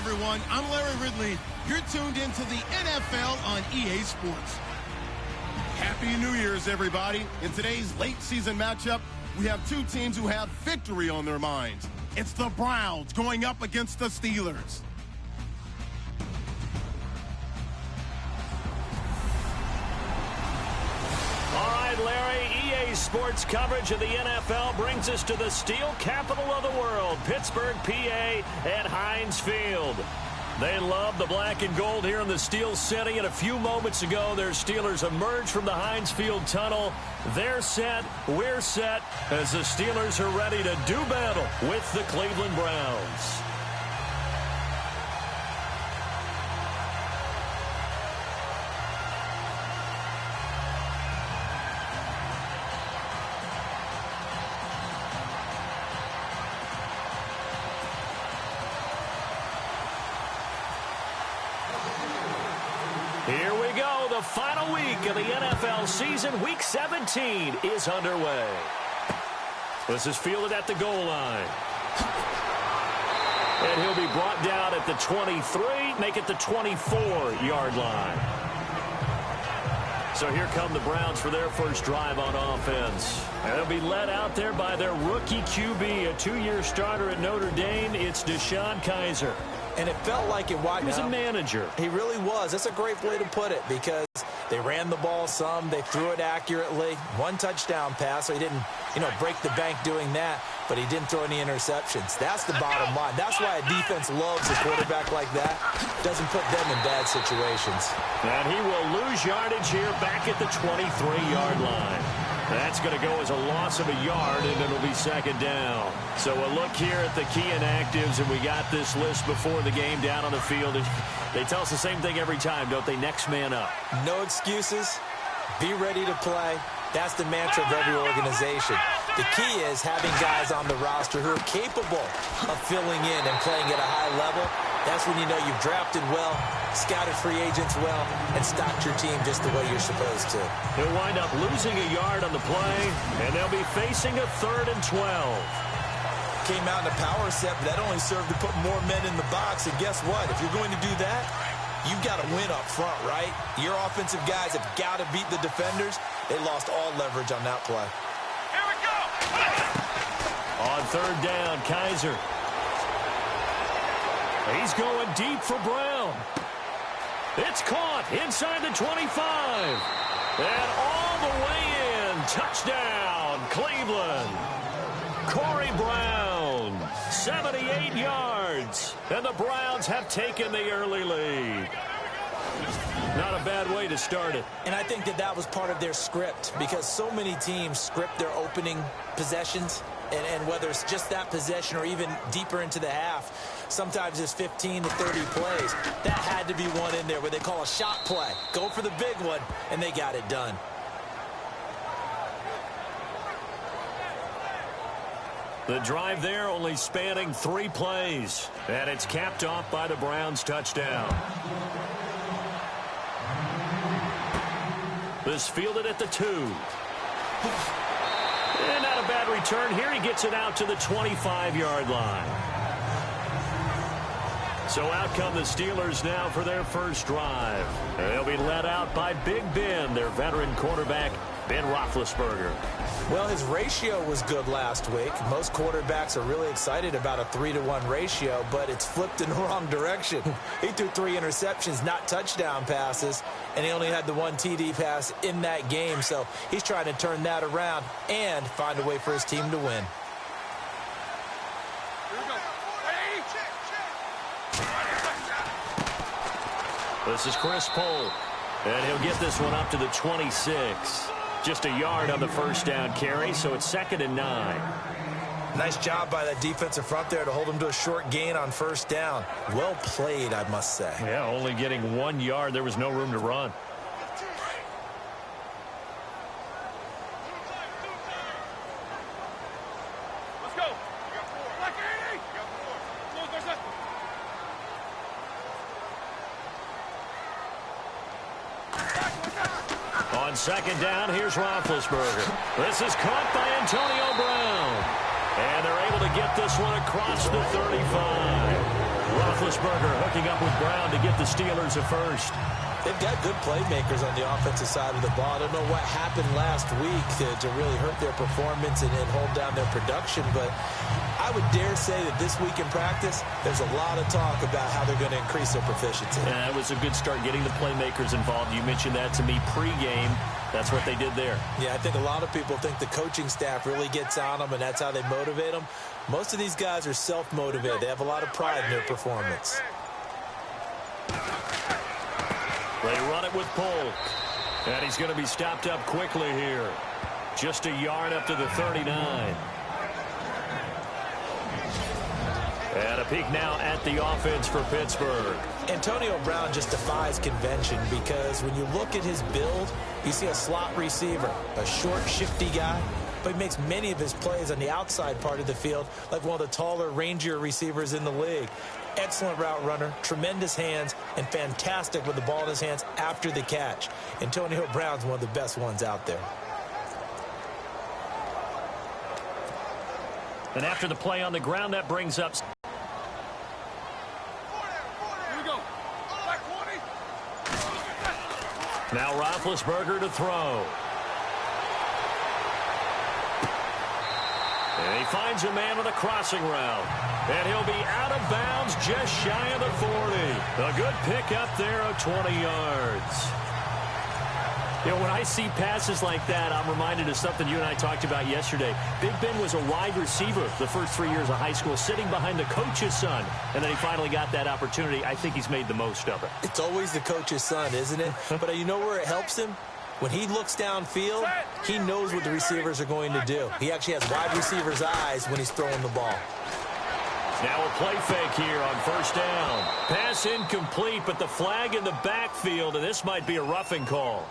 everyone. I'm Larry Ridley. You're tuned into the NFL on EA Sports. Happy New Year's, everybody. In today's late season matchup, we have two teams who have victory on their minds. It's the Browns going up against the Steelers. All right, Larry, EA Sports coverage of the NFL brings us to the steel capital of the world, Pittsburgh, PA, at Heinz Field. They love the black and gold here in the Steel City, and a few moments ago, their Steelers emerged from the Heinz Field tunnel. They're set, we're set, as the Steelers are ready to do battle with the Cleveland Browns. Here we go. The final week of the NFL season. Week 17 is underway. This is fielded at the goal line. And he'll be brought down at the 23, make it the 24-yard line. So here come the Browns for their first drive on offense. And they'll be led out there by their rookie QB, a 2-year starter at Notre Dame. It's Deshaun Kaiser. And it felt like it. He was a manager. He really was. That's a great way to put it, because they ran the ball some. They threw it accurately. One touchdown pass, so he didn't, break the bank doing that, but he didn't throw any interceptions. That's the bottom line. That's why a defense loves a quarterback like that. Doesn't put them in bad situations. And he will lose yardage here back at the 23-yard line. That's going to go as a loss of a yard, and it'll be second down. So a look here at the key inactives, and we got this list before the game down on the field. And they tell us the same thing every time, don't they? Next man up. No excuses. Be ready to play. That's the mantra of every organization. The key is having guys on the roster who are capable of filling in and playing at a high level. That's when you know you've drafted well, scouted free agents well, and stocked your team just the way you're supposed to. He'll wind up losing a yard on the play, and they'll be facing a 3rd and 12. Came out in a power set, but that only served to put more men in the box. And guess what? If you're going to do that, you've got to win up front, right? Your offensive guys have got to beat the defenders. They lost all leverage on that play. Here we go! On 3rd down, Kaiser. He's going deep for Brown. It's caught inside the 25. And all the way in. Touchdown, Cleveland. Corey Brown, 78 yards. And the Browns have taken the early lead. Not a bad way to start it. And I think that was part of their script, because so many teams script their opening possessions. And whether it's just that possession or even deeper into the half, sometimes it's 15 to 30 plays. That had to be one in there where they call a shot play. Go for the big one, and they got it done. The drive there only spanning 3 plays. And it's capped off by the Browns' touchdown. This fielded at the 2. And not a bad return here. He gets it out to the 25-yard line. So out come the Steelers now for their first drive. They'll be led out by Big Ben, their veteran quarterback, Ben Roethlisberger. Well, his ratio was good last week. Most quarterbacks are really excited about a 3-to-1 ratio, but it's flipped in the wrong direction. He threw 3 interceptions, not touchdown passes, and he only had the 1 TD pass in that game. So he's trying to turn that around and find a way for his team to win. This is Chris Pohl, and he'll get this one up to the 26. Just a yard on the first down carry, so it's 2nd and 9. Nice job by that defensive front there to hold him to a short gain on first down. Well played, I must say. Yeah, only getting 1 yard. There was no room to run. Let's go. On 2nd down, here's Roethlisberger. This is caught by Antonio Brown. And they're able to get this one across the 35. Roethlisberger hooking up with Brown to get the Steelers a first. They've got good playmakers on the offensive side of the ball. I don't know what happened last week to really hurt their performance and hold down their production, but I would dare say that this week in practice, there's a lot of talk about how they're going to increase their proficiency. Yeah, it was a good start getting the playmakers involved. You mentioned that to me pregame. That's what they did there. Yeah, I think a lot of people think the coaching staff really gets on them, and that's how they motivate them. Most of these guys are self-motivated. They have a lot of pride in their performance. They run it with Polk. And he's going to be stopped up quickly here. Just a yard up to the 39. And a peek now at the offense for Pittsburgh. Antonio Brown just defies convention because when you look at his build, you see a slot receiver, a short, shifty guy, but he makes many of his plays on the outside part of the field like one of the taller, rangier receivers in the league. Excellent route runner, tremendous hands, and fantastic with the ball in his hands after the catch. Antonio Brown's one of the best ones out there. And after the play on the ground, that brings up... Now Roethlisberger to throw. And he finds a man on the crossing route. And he'll be out of bounds just shy of the 40. A good pick up there of 20 yards. You know, when I see passes like that, I'm reminded of something you and I talked about yesterday. Big Ben was a wide receiver the first 3 years of high school, sitting behind the coach's son. And then he finally got that opportunity. I think he's made the most of it. It's always the coach's son, isn't it? But you know where it helps him? When he looks downfield, he knows what the receivers are going to do. He actually has wide receivers' eyes when he's throwing the ball. Now a play fake here on first down. Pass incomplete, but the flag in the backfield, and this might be a roughing call.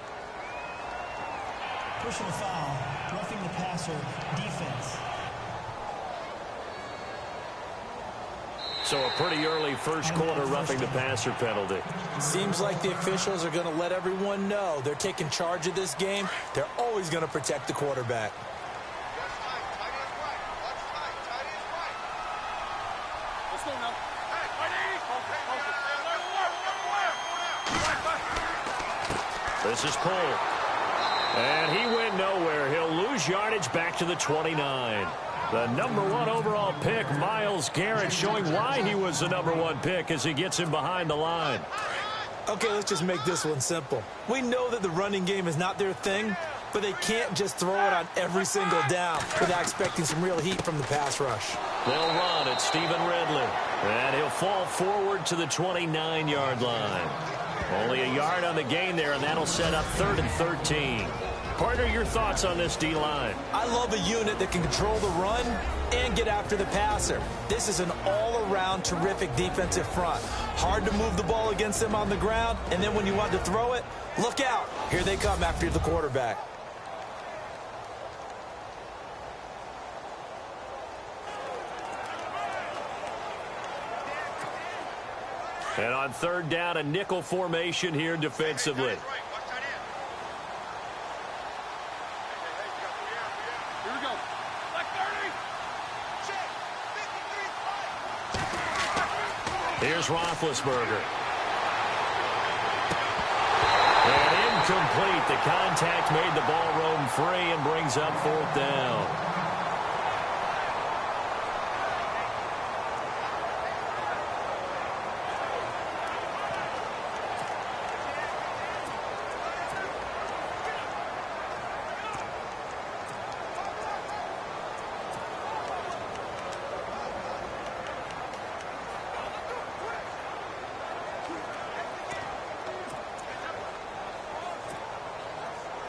Personal foul, roughing the passer, defense. So a pretty early first quarter roughing the passer penalty. Seems like the officials are going to let everyone know they're taking charge of this game. They're always going to protect the quarterback. This is Polk. And he went nowhere. He'll lose yardage back to the 29. The #1 overall pick, Myles Garrett, showing why he was the #1 pick as he gets him behind the line. Okay, let's just make this one simple. We know that the running game is not their thing, but they can't just throw it on every single down without expecting some real heat from the pass rush. They'll run at Stephen Ridley. And he'll fall forward to the 29-yard line. Only a yard on the gain there, and that'll set up 3rd and 13. Partner, your thoughts on this D-line? I love a unit that can control the run and get after the passer. This is an all-around terrific defensive front. Hard to move the ball against them on the ground, and then when you want to throw it, look out. Here they come after the quarterback. And on 3rd down, a nickel formation here defensively. Here's Roethlisberger. And incomplete. The contact made the ball roam free and brings up 4th down.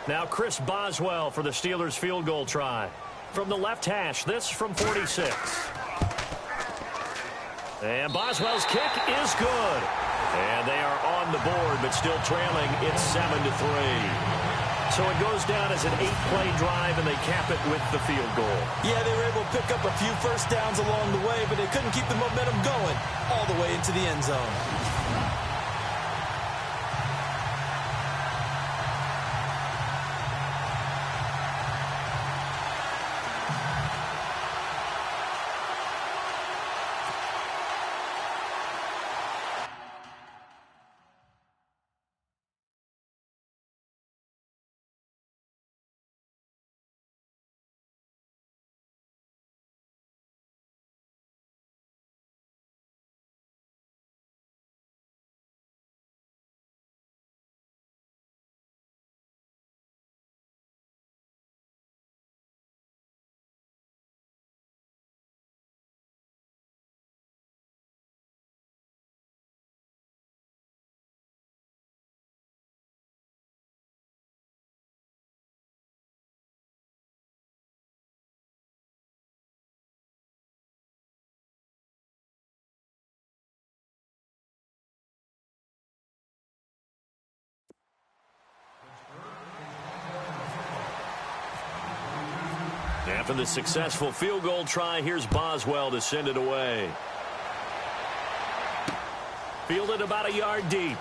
Now Chris Boswell for the Steelers field goal try. From the left hash, this from 46. And Boswell's kick is good. And they are on the board, but still trailing. It's 7-3. So it goes down as an 8-play drive, and they cap it with the field goal. Yeah, they were able to pick up a few first downs along the way, but they couldn't keep the momentum going all the way into the end zone. After the successful field goal try, here's Boswell to send it away. Fielded about a yard deep.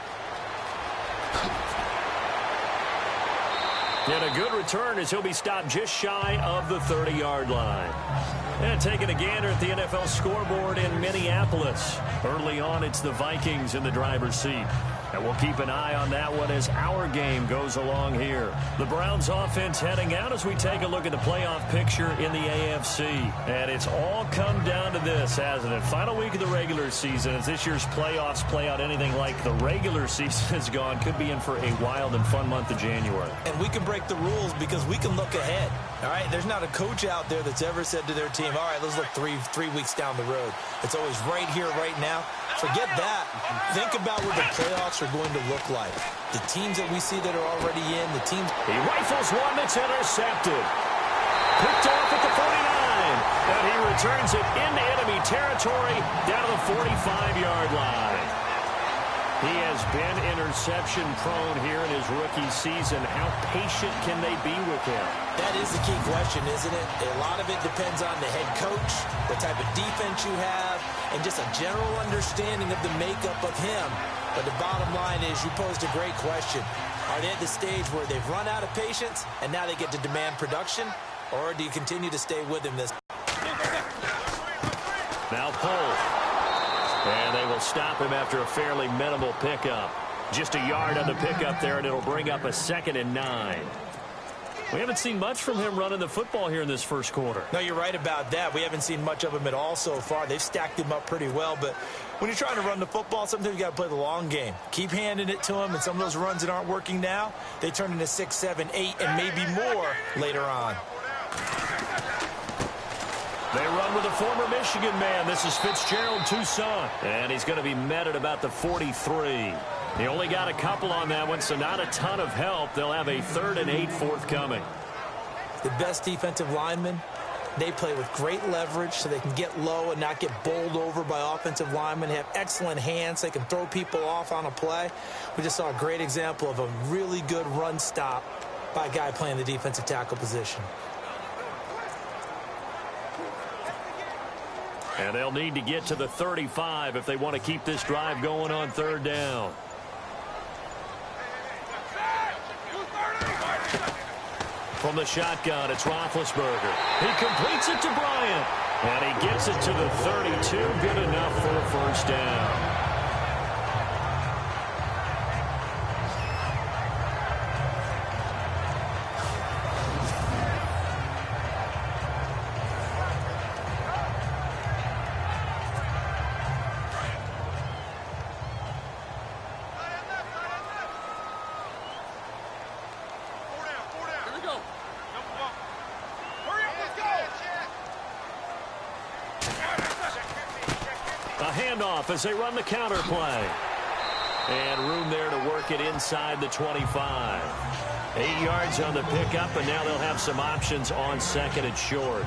And a good return as he'll be stopped just shy of the 30-yard line. And taking a gander at the NFL scoreboard in Minneapolis. Early on, it's the Vikings in the driver's seat. And we'll keep an eye on that one as our game goes along here. The Browns offense heading out as we take a look at the playoff picture in the AFC. And it's all come down to this, hasn't it? Final week of the regular season. As this year's playoffs play out anything like the regular season has gone, could be in for a wild and fun month of January. And we can break the rules because we can look ahead. All right, there's not a coach out there that's ever said to their team, all right, let's look three weeks down the road. It's always right here, right now. Forget that. Think about what the playoffs are going to look like. The teams that we see that are already in, the teams. He rifles one that's intercepted. Picked off at the 49. And he returns it into enemy territory down to the 45-yard line. He has been interception prone here in his rookie season. How patient can they be with him? That is the key question, isn't it? A lot of it depends on the head coach, what type of defense you have, and just a general understanding of the makeup of him. But the bottom line is, you posed a great question. Are they at the stage where they've run out of patience and now they get to demand production? Or do you continue to stay with him this? Now pull. And they will stop him after a fairly minimal pickup. Just a yard on the pickup there, and it'll bring up a 2nd and 9. We haven't seen much from him running the football here in this first quarter. No, you're right about that. We haven't seen much of him at all so far. They've stacked him up pretty well, but when you're trying to run the football, sometimes you got to play the long game. Keep handing it to him, and some of those runs that aren't working now, they turn into 6, 7, 8, and maybe more later on. They run with a former Michigan man. This is Fitzgerald Toussaint. And he's going to be met at about the 43. He only got a couple on that one, so not a ton of help. They'll have a 3rd and 8 forthcoming. The best defensive linemen, they play with great leverage so they can get low and not get bowled over by offensive linemen. They have excellent hands. They can throw people off on a play. We just saw a great example of a really good run stop by a guy playing the defensive tackle position. And they'll need to get to the 35 if they want to keep this drive going on 3rd down. From the shotgun, it's Roethlisberger. He completes it to Bryant. And he gets it to the 32. Good enough for a first down. As they run the counter play. And room there to work it inside the 25. 8 yards on the pickup, and now they'll have some options on 2nd and short.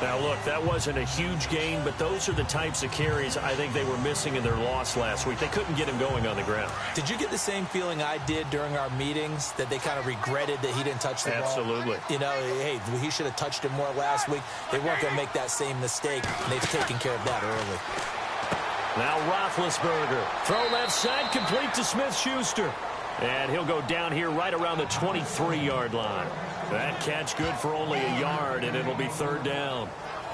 Now, look, that wasn't a huge gain, but those are the types of carries I think they were missing in their loss last week. They couldn't get him going on the ground. Did you get the same feeling I did during our meetings, that they kind of regretted that he didn't touch the ball? Absolutely. You know, hey, he should have touched it more last week. They weren't going to make that same mistake, and they've taken care of that early. Now Roethlisberger. Throw left side, complete to Smith-Schuster. And he'll go down here right around the 23-yard line. That catch good for only a yard, and it'll be 3rd down.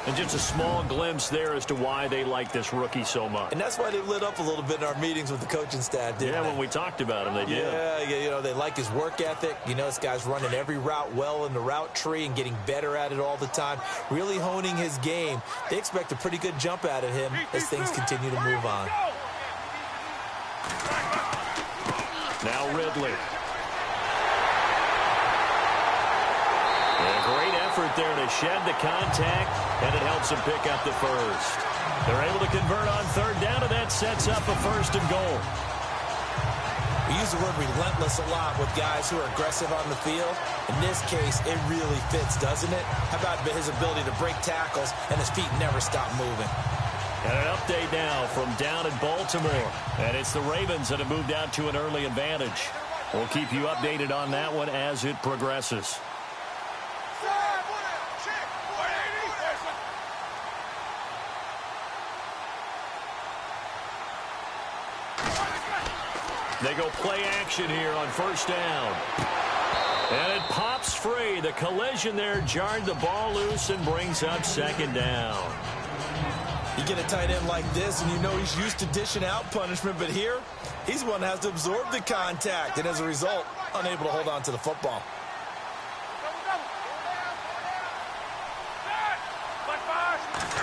And just a small glimpse there as to why they like this rookie so much. And that's why they lit up a little bit in our meetings with the coaching staff, didn't they? Yeah, when we talked about him, they did. Yeah, you know, they like his work ethic. You know, this guy's running every route well in the route tree and getting better at it all the time, really honing his game. They expect a pretty good jump out of him as things continue to move on. Now Ridley. A great effort there to shed the contact, and it helps him pick up the first. They're able to convert on 3rd down, and that sets up a 1st and goal. We use the word relentless a lot with guys who are aggressive on the field. In this case, it really fits, doesn't it? How about his ability to break tackles, and his feet never stop moving? And an update now from down in Baltimore. And it's the Ravens that have moved out to an early advantage. We'll keep you updated on that one as it progresses. They go play action here on first down. And it pops free. The collision there jarred the ball loose and brings up second down. You get a tight end like this, and you know he's used to dishing out punishment, but here, he's the one that has to absorb the contact, and as a result, unable to hold on to the football.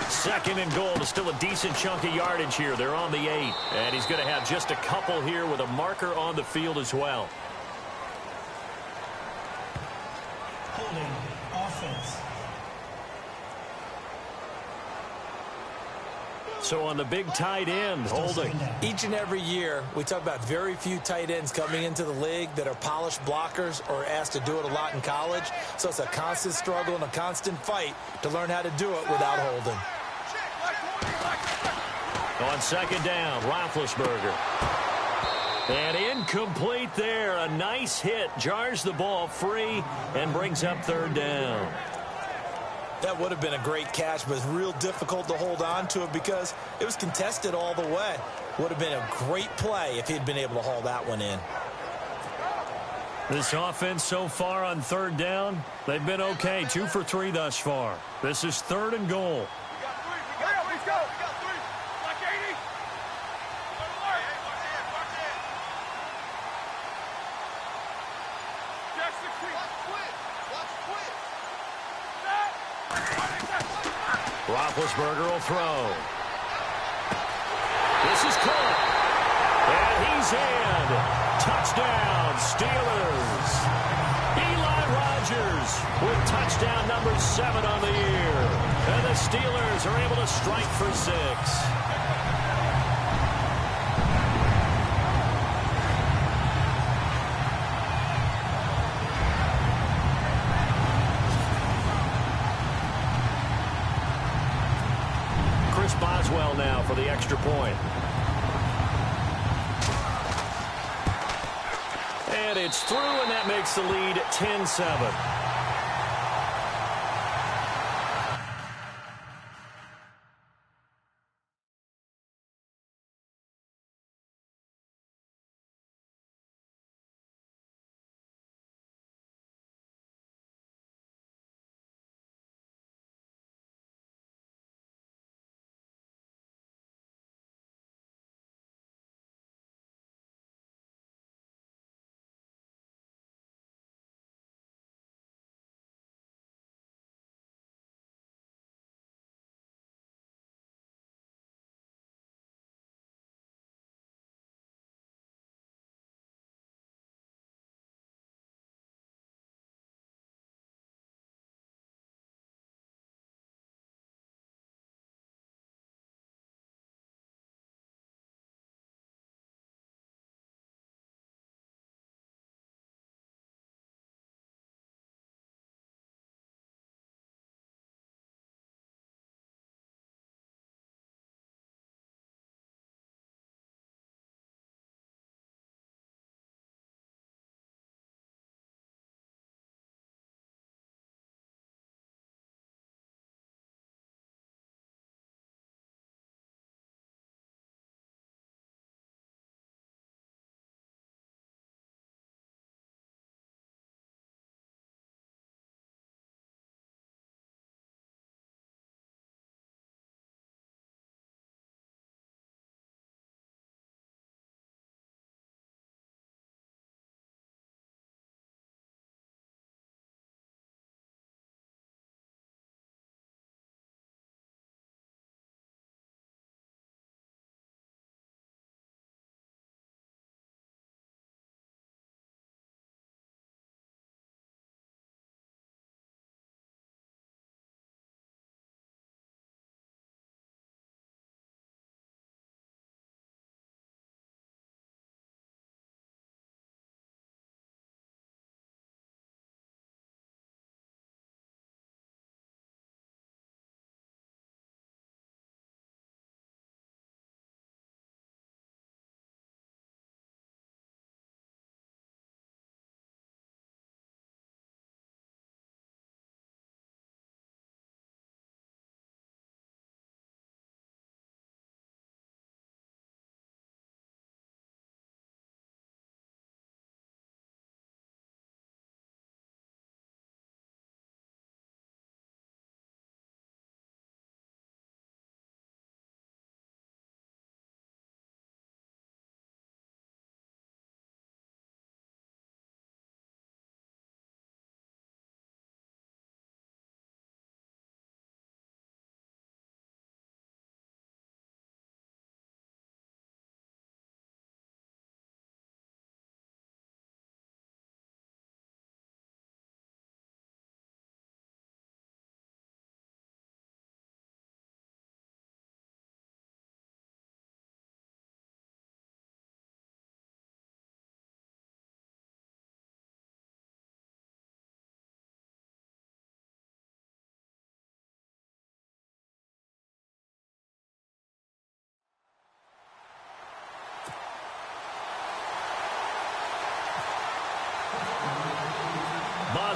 Second and goal is still a decent chunk of yardage here. They're on the 8, and he's going to have just a couple here with a marker on the field as well. Holding offense. So on the big tight end, holding. Each and every year, we talk about very few tight ends coming into the league that are polished blockers or asked to do it a lot in college. So it's a constant struggle and a constant fight to learn how to do it without holding. On second down, Roethlisberger. And incomplete there. A nice hit. Jars the ball free and brings up third down. That would have been a great catch, but it's real difficult to hold on to it because it was contested all the way. Would have been a great play if he'd been able to haul that one in. This offense so far on third down, they've been okay. 2 for 3 thus far. This is third and goal. Roethlisberger will throw. This is caught. And he's in. Touchdown, Steelers. Eli Rogers with touchdown number 7 on the year. And the Steelers are able to strike for 6. Boswell now for the extra point. And it's through, and that makes the lead 10-7.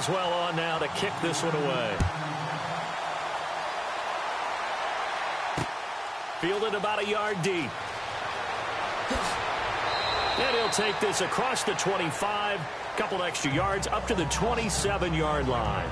Boswell on now to kick this one away. Fielded about a yard deep. And he'll take this across the 25. Couple extra yards up to the 27-yard line.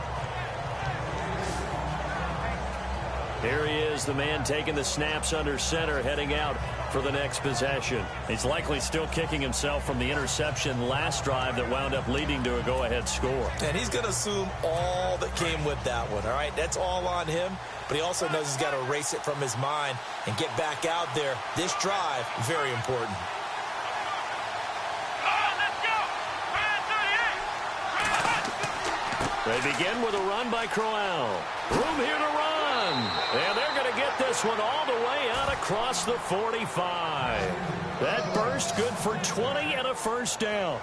Here he is, the man taking the snaps under center, heading out for the next possession. He's likely still kicking himself from the interception last drive that wound up leading to a go-ahead score. And he's going to assume all that came with that one, all right? That's all on him, but he also knows he's got to erase it from his mind and get back out there. This drive, very important. They begin with a run by Crowell. Room here to run. And they're going to get this one all the way out across the 45. That burst good for 20 and a first down.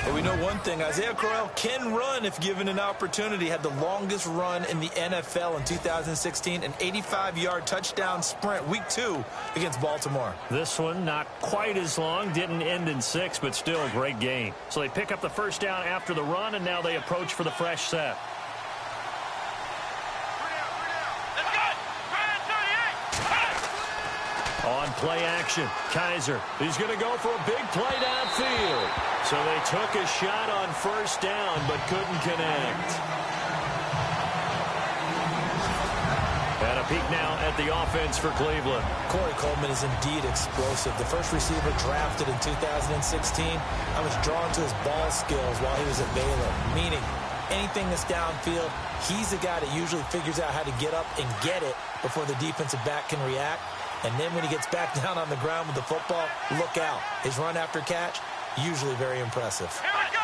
But we know one thing, Isaiah Crowell can run if given an opportunity. Had the longest run in the NFL in 2016, an 85-yard touchdown sprint, week 2 against Baltimore. This one not quite as long, didn't end in 6, but still a great gain. So they pick up the first down after the run, and now they approach for the fresh set. On play action, Kaiser. He's going to go for a big play downfield. So they took a shot on first down, but couldn't connect. And a peek now at the offense for Cleveland. Corey Coleman is indeed explosive. The first receiver drafted in 2016. I was drawn to his ball skills while he was at Baylor, meaning anything that's downfield, he's the guy that usually figures out how to get up and get it before the defensive back can react. And then when he gets back down on the ground with the football, look out. His run after catch, usually very impressive. Here we go.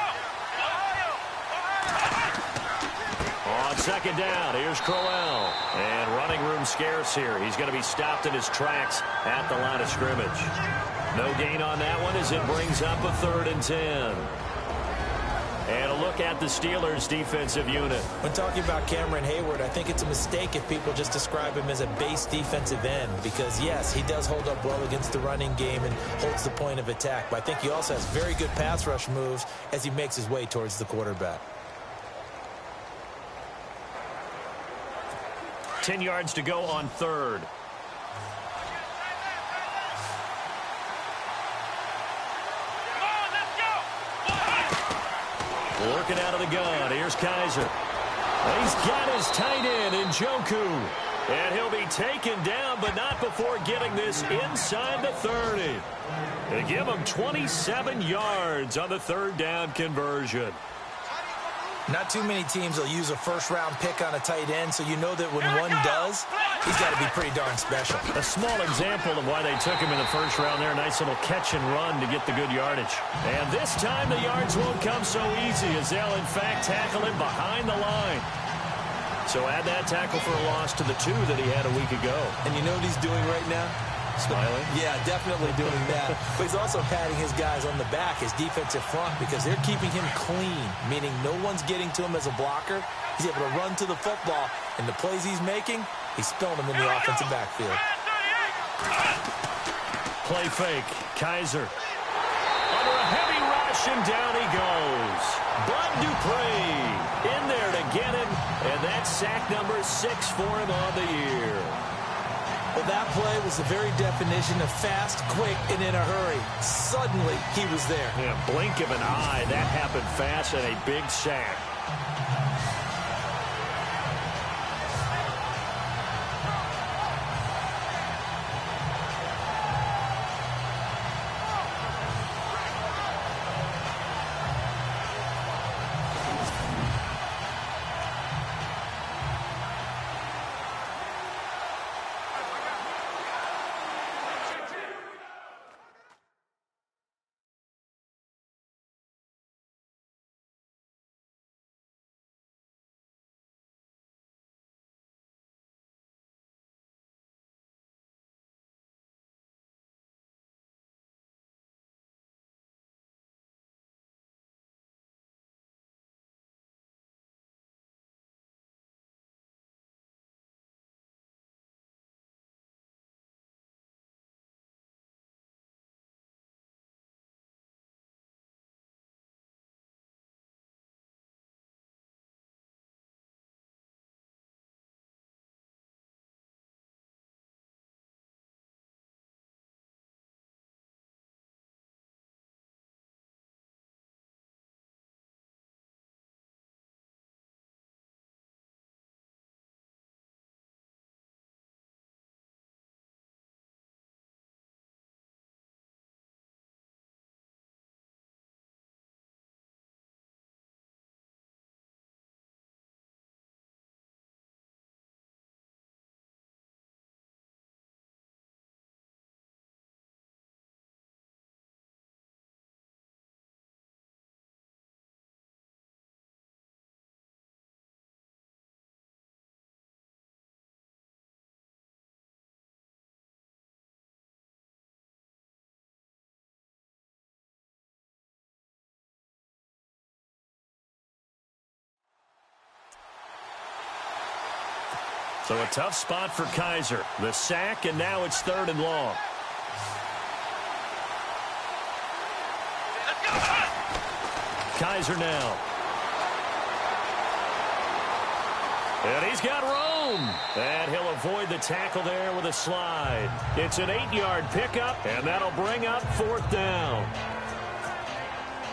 On second down, here's Crowell. And running room scarce here. He's going to be stopped in his tracks at the line of scrimmage. No gain on that one as it brings up a 3rd and 10. And a look at the Steelers' defensive unit. When talking about Cameron Hayward, I think it's a mistake if people just describe him as a base defensive end because, yes, he does hold up well against the running game and holds the point of attack. But I think he also has very good pass rush moves as he makes his way towards the quarterback. 10 yards to go on 3rd. Working out of the gun. Here's Kaiser. He's got his tight end in Njoku. And he'll be taken down, but not before getting this inside the 30. They give him 27 yards on the 3rd down conversion. Not too many teams will use a first-round pick on a tight end, so you know that when one does, he's got to be pretty darn special. A small example of why they took him in the first round there. Nice little catch and run to get the good yardage. And this time the yards won't come so easy as they'll, in fact, tackle him behind the line. So add that tackle for a loss to the 2 that he had a week ago. And you know what he's doing right now? Smiling? Yeah, definitely doing that. But he's also patting his guys on the back, his defensive front, because they're keeping him clean, meaning no one's getting to him as a blocker. He's able to run to the football, and the plays he's making, he's spilling them in the offensive backfield. Play fake. Kaiser. Under a heavy rush, and down he goes. Bud Dupree in there to get him, and that's sack number 6 for him on the year. Well, that play was the very definition of fast, quick, and in a hurry. Suddenly, he was there. Yeah, blink of an eye. That happened fast and a big sack. So a tough spot for Kaiser. The sack, and now it's 3rd and long. Kaiser now. And he's got room. And he'll avoid the tackle there with a slide. It's an 8-yard pickup, and that'll bring up 4th down.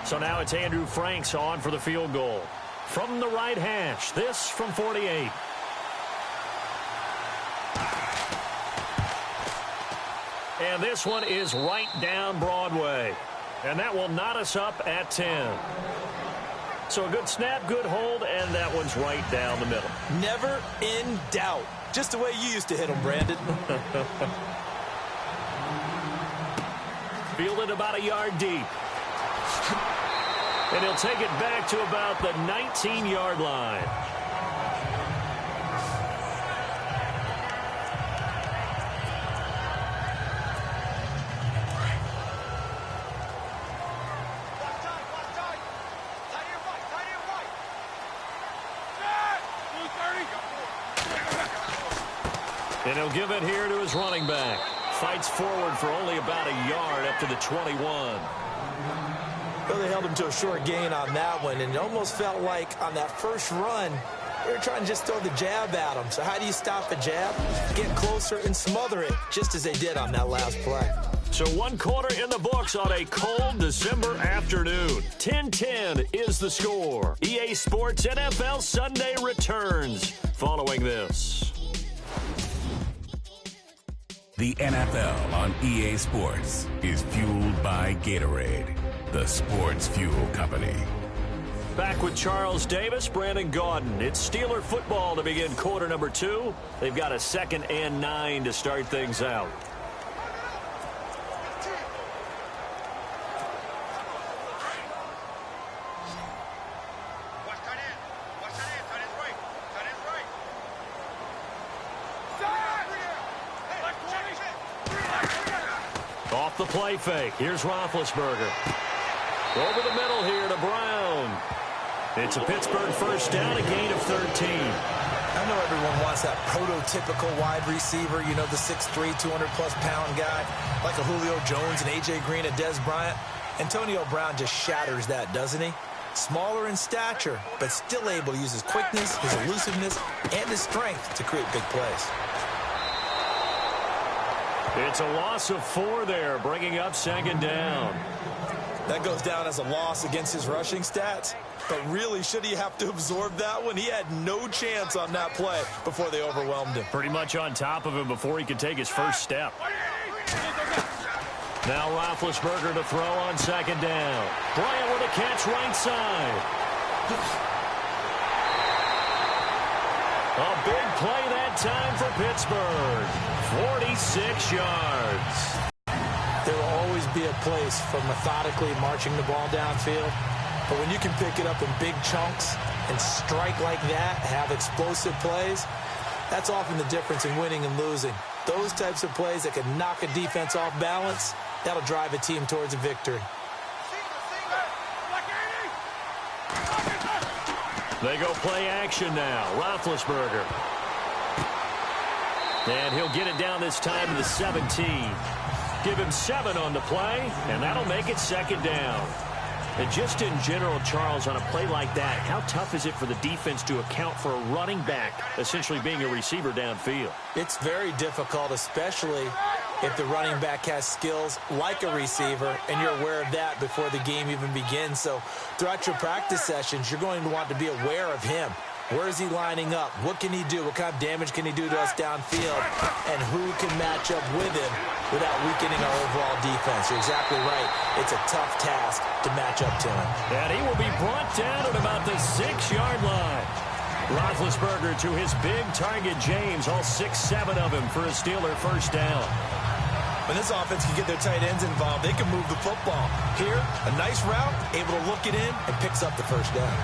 So now it's Andrew Franks on for the field goal. From the right hash, this from 48. And this one is right down Broadway. And that will knot us up at 10. So a good snap, good hold, and that one's right down the middle. Never in doubt. Just the way you used to hit them, Brandon. Fielded about a yard deep. And he'll take it back to about the 19-yard line. And he'll give it here to his running back. Fights forward for only about a yard up to the 21. Well, they held him to a short gain on that one, and it almost felt like on that first run, they were trying to just throw the jab at him. So how do you stop a jab? Get closer and smother it, just as they did on that last play. So 1 quarter in the books on a cold December afternoon. 10-10 is the score. EA Sports NFL Sunday returns following this. The NFL on EA Sports is fueled by Gatorade, the sports fuel company. Back with Charles Davis, Brandon Gaudin. It's Steeler football to begin quarter number 2. They've got a 2nd and 9 to start things out. Off the play fake. Here's Roethlisberger. Over the middle here to Brown. It's a Pittsburgh first down, a gain of 13. I know everyone wants that prototypical wide receiver, you know, the 6'3", 200-plus pound guy, like a Julio Jones and A.J. Green and Des Bryant. Antonio Brown just shatters that, doesn't he? Smaller in stature, but still able to use his quickness, his elusiveness, and his strength to create big plays. It's a loss of 4 there, bringing up 2nd down. That goes down as a loss against his rushing stats. But really, should he have to absorb that one? He had no chance on that play before they overwhelmed him. Pretty much on top of him before he could take his first step. Now Roethlisberger to throw on 2nd down. Bryant with a catch right side. A big play that time for Pittsburgh. 46 yards. There will always be a place for methodically marching the ball downfield. But when you can pick it up in big chunks and strike like that, have explosive plays, that's often the difference in winning and losing. Those types of plays that can knock a defense off balance, that'll drive a team towards a victory. They go play action now. Roethlisberger. And he'll get it down this time to the 17. Give him 7 on the play, and that'll make it 2nd down. And just in general, Charles, on a play like that, how tough is it for the defense to account for a running back essentially being a receiver downfield? It's very difficult, especially if the running back has skills like a receiver, and you're aware of that before the game even begins. So throughout your practice sessions, you're going to want to be aware of him. Where is he lining up? What can he do? What kind of damage can he do to us downfield? And who can match up with him without weakening our overall defense? You're exactly right. It's a tough task to match up to him. And he will be brought down at about the 6-yard line. Roethlisberger to his big target, James, all 6-7 of him for a Steeler first down. When this offense can get their tight ends involved, they can move the football. Here, a nice route, able to look it in, and picks up the first down.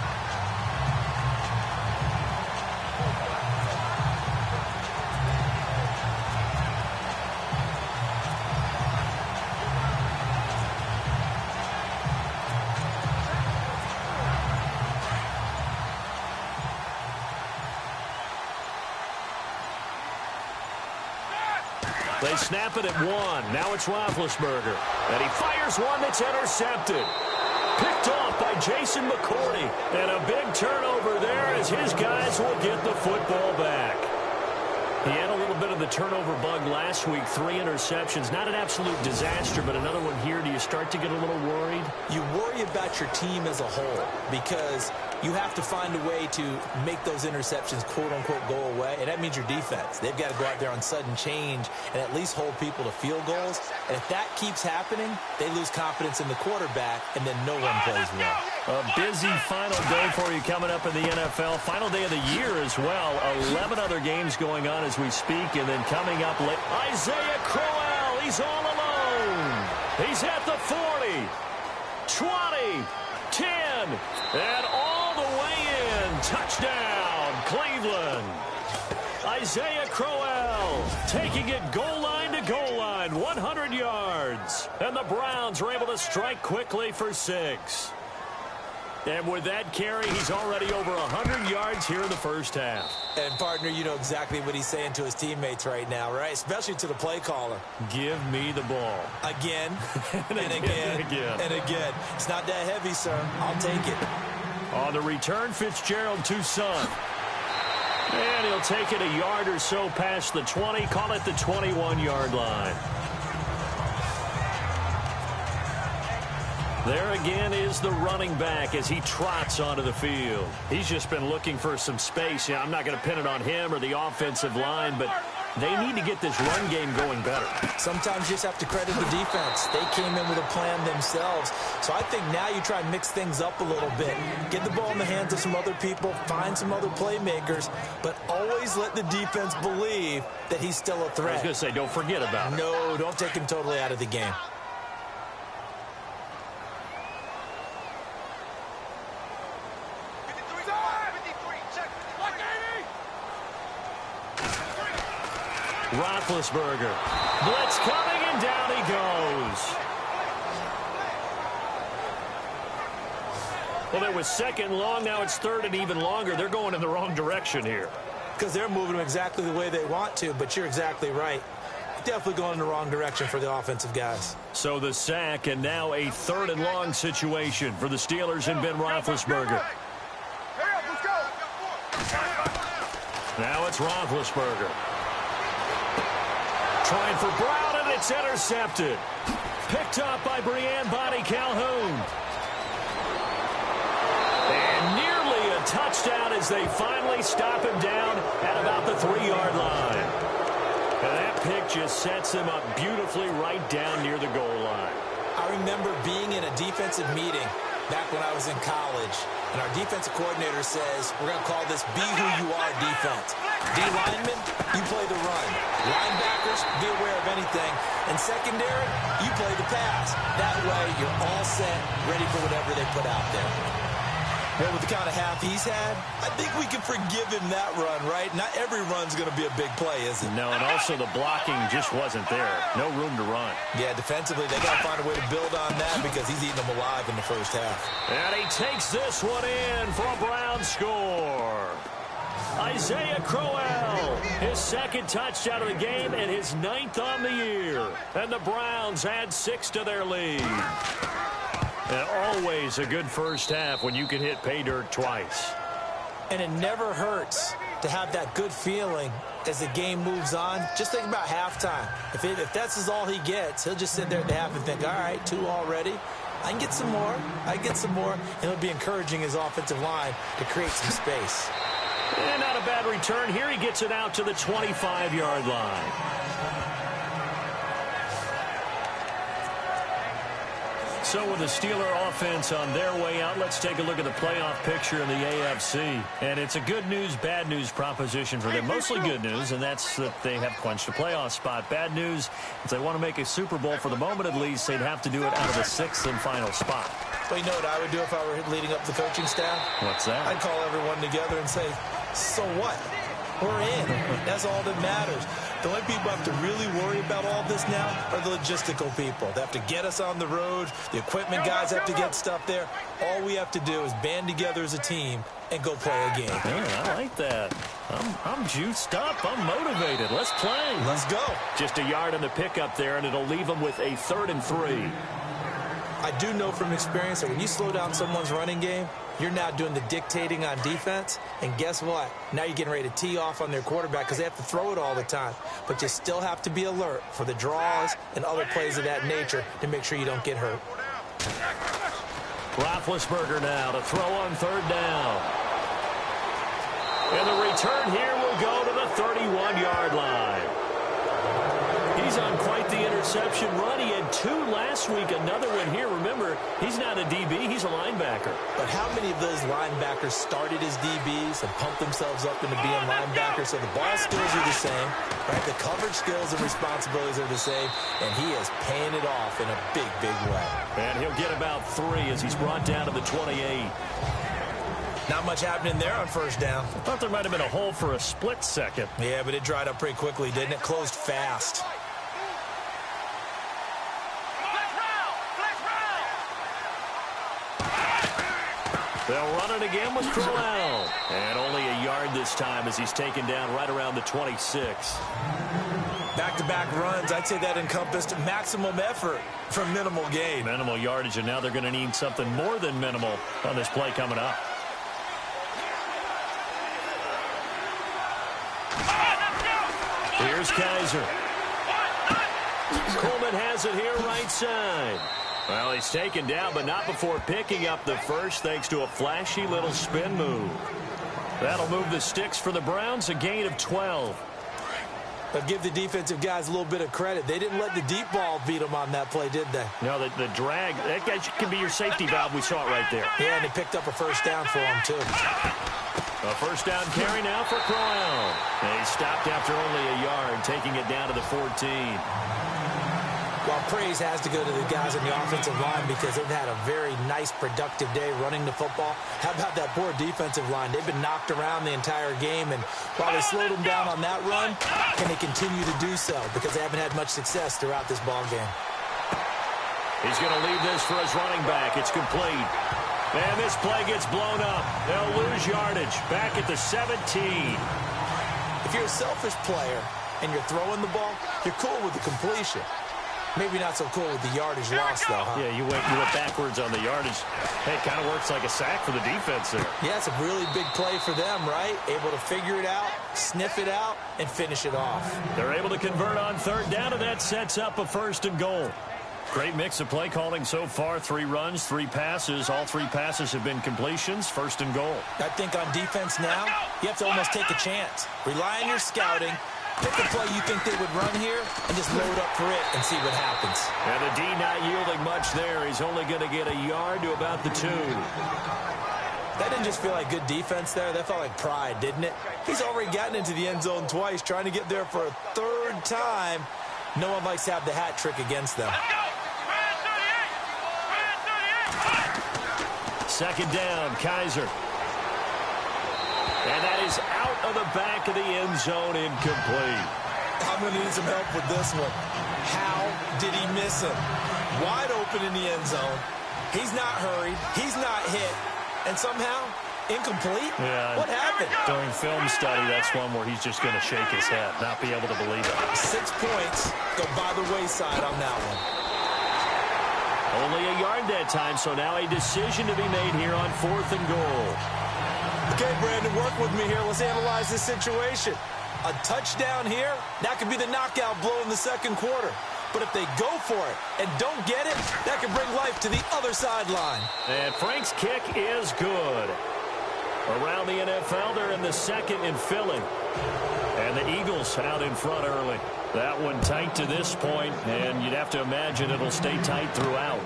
They snap it at 1. Now it's Roethlisberger. And he fires one that's intercepted. Picked off by Jason McCourty. And a big turnover there as his guys will get the football back. He had a little bit of the turnover bug last week. 3 interceptions. Not an absolute disaster, but another one here. Do you start to get a little worried? You worry about your team as a whole because you have to find a way to make those interceptions, quote-unquote, go away, and that means your defense. They've got to go out there on sudden change and at least hold people to field goals. And if that keeps happening, they lose confidence in the quarterback, and then no one plays well. A busy final day for you coming up in the NFL. Final day of the year as well. 11 other games going on as we speak, and then coming up late, Isaiah Crowell, he's all alone. He's at the 40, 20, 10, and all the way in. Touchdown, Cleveland. Isaiah Crowell taking it goal line to goal line, 100 yards. And the Browns are able to strike quickly for 6. And with that carry, he's already over 100 yards here in the first half. And, partner, you know exactly what he's saying to his teammates right now, right? Especially to the play caller. Give me the ball. Again, and again, and again. and again. It's not that heavy, sir. I'll take it. On the return, Fitzgerald to Son. And he'll take it a yard or so past the 20. Call it the 21-yard line. There again is the running back as he trots onto the field. He's just been looking for some space. Yeah, I'm not going to pin it on him or the offensive line, but they need to get this run game going better. Sometimes you just have to credit the defense. They came in with a plan themselves. So I think now you try and mix things up a little bit. Get the ball in the hands of some other people, find some other playmakers, but always let the defense believe that he's still a threat. I was going to say, don't forget about it. No, don't take him totally out of the game. Roethlisberger. Blitz coming, and down he goes. Well, it was second long. Now it's third and even longer. They're going in the wrong direction here. Because they're moving them exactly the way they want to, but you're exactly right. Definitely going in the wrong direction for the offensive guys. So the sack, and now a third and long situation for the Steelers and Ben Roethlisberger. Now it's Roethlisberger. Trying for Brown, and it's intercepted. Picked up by Brianne Bonnie Calhoun. And nearly a touchdown as they finally stop him down at about the 3-yard line. And that pick just sets him up beautifully right down near the goal line. I remember being in a defensive meeting back when I was in college, and our defensive coordinator says, we're going to call this Be Who You Are defense. D linemen, you play the run. Linebackers, be aware of anything. And secondary, you play the pass. That way, you're all set, ready for whatever they put out there. Well, with the kind of half he's had, I think we can forgive him that run, right? Not every run's going to be a big play, is it? No, and also the blocking just wasn't there. No room to run. Yeah, defensively, they got to find a way to build on that because he's eating them alive in the first half. And he takes this one in for a Brown score. Isaiah Crowell, his second touchdown of the game and his 9th on the year. And the Browns add 6 to their lead. And always a good first half when you can hit pay dirt twice. And it never hurts to have that good feeling as the game moves on. Just think about halftime. If that's all he gets, he'll just sit there at the half and think, all right, 2 already. I can get some more. I can get some more. And he'll be encouraging his offensive line to create some space. And not a bad return. Here he gets it out to the 25-yard line. So with the Steeler offense on their way out, let's take a look at the playoff picture in the AFC. And it's a good news, bad news proposition for them. Mostly good news, and that's that they have clinched a playoff spot. Bad news, if they want to make a Super Bowl for the moment at least, they'd have to do it out of the 6th and final spot. Well, you know what I would do if I were leading up the coaching staff? What's that? I'd call everyone together and say, so what? We're in. That's all that matters. The only people who have to really worry about all this now are the logistical people. They have to get us on the road. The equipment guys have to get stuff there. All we have to do is band together as a team and go play a game. Yeah, I like that. I'm juiced up. I'm motivated. Let's play. Let's go. Just a yard on the pickup there, and it'll leave them with a 3rd and 3. I do know from experience that when you slow down someone's running game, you're now doing the dictating on defense. And guess what? Now you're getting ready to tee off on their quarterback because they have to throw it all the time. But you still have to be alert for the draws and other plays of that nature to make sure you don't get hurt. Roethlisberger now to throw on 3rd down. And the return here will go to the 31-yard line. He's on quite the interception run. He had 2 last week, another one here. Remember, he's not a DB, he's a linebacker. But how many of those linebackers started as DBs and pumped themselves up into being linebackers? So the ball skills are the same, right? The coverage skills and responsibilities are the same, and he is paying it off in a big, big way. And he'll get about 3 as he's brought down to the 28. Not much happening there on 1st down. I thought there might have been a hole for a split second. Yeah, but it dried up pretty quickly, didn't it? Closed fast. They'll run it again with Crowell. And only a yard this time as he's taken down right around the 26. Back-to-back runs, I'd say that encompassed maximum effort for minimal gain. Minimal yardage, and now they're going to need something more than minimal on this play coming up. Here's Kaiser. Coleman has it here right side. Well, he's taken down, but not before picking up the first thanks to a flashy little spin move. That'll move the sticks for the Browns, a gain of 12. But give the defensive guys a little bit of credit. They didn't let the deep ball beat them on that play, did they? No, the drag, that guy can be your safety valve. We saw it right there. Yeah, and they picked up a 1st down for him, too. A 1st down carry now for Crowell. He stopped after only a yard, taking it down to the 14. Well, praise has to go to the guys on the offensive line because they've had a very nice, productive day running the football. How about that poor defensive line? They've been knocked around the entire game, and while they slowed them down on that run, can they continue to do so because they haven't had much success throughout this ball game. He's going to leave this for his running back. It's complete. And this play gets blown up. They'll lose yardage. Back at the 17. If you're a selfish player and you're throwing the ball, you're cool with the completion. Maybe not so cool with the yardage loss, though, huh? Yeah, you went backwards on the yardage. Hey, it kind of works like a sack for the defense there. Yeah, it's a really big play for them, right? Able to figure it out, sniff it out, and finish it off. They're able to convert on 3rd down, and that sets up a 1st and goal. Great mix of play calling so far. 3 runs, 3 passes. All 3 passes have been completions. 1st and goal. I think on defense now, you have to almost take a chance. Rely on your scouting. Pick a play you think they would run here and just load up for it and see what happens. And the D not yielding much there. He's only going to get a yard to about the 2. That didn't just feel like good defense there. That felt like pride, didn't it? He's already gotten into the end zone twice, trying to get there for a 3rd time. No one likes to have the hat trick against them. 2nd down, Kaiser. And that is out of the back of the end zone, incomplete. I'm going to need some help with this one. How did he miss him? Wide open in the end zone. He's not hurried. He's not hit. And somehow, incomplete? Yeah. What happened? During film study, that's one where he's just going to shake his head, not be able to believe it. 6 points go by the wayside on that one. Only a yard that time, so now a decision to be made here on 4th and goal. Okay, Brandon, work with me here. Let's analyze this situation. A touchdown here, that could be the knockout blow in the 2nd quarter. But if they go for it and don't get it, that could bring life to the other sideline. And Frank's kick is good. Around the NFL, they're in the 2nd and filling. And the Eagles out in front early. That one tight to this point, and you'd have to imagine it'll stay tight throughout.